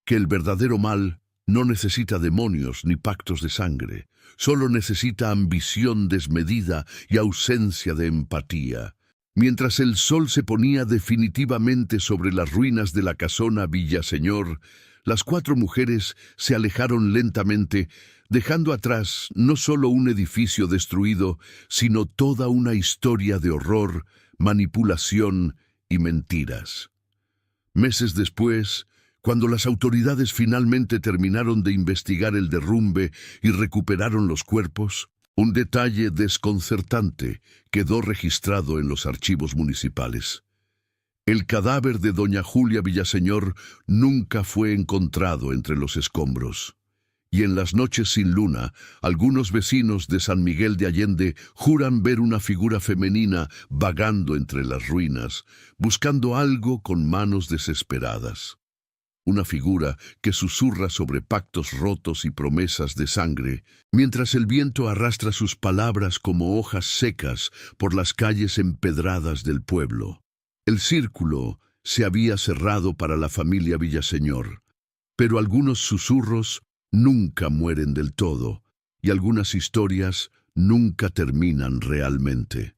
que el verdadero mal no necesita demonios ni pactos de sangre, solo necesita ambición desmedida y ausencia de empatía». Mientras el sol se ponía definitivamente sobre las ruinas de la casona Villaseñor, las cuatro mujeres se alejaron lentamente, dejando atrás no solo un edificio destruido, sino toda una historia de horror, manipulación y mentiras. Meses después, cuando las autoridades finalmente terminaron de investigar el derrumbe y recuperaron los cuerpos, un detalle desconcertante quedó registrado en los archivos municipales. El cadáver de doña Julia Villaseñor nunca fue encontrado entre los escombros. Y en las noches sin luna, algunos vecinos de San Miguel de Allende juran ver una figura femenina vagando entre las ruinas, buscando algo con manos desesperadas. Una figura que susurra sobre pactos rotos y promesas de sangre, mientras el viento arrastra sus palabras como hojas secas por las calles empedradas del pueblo. El círculo se había cerrado para la familia Villaseñor, pero algunos susurros nunca mueren del todo, y algunas historias nunca terminan realmente.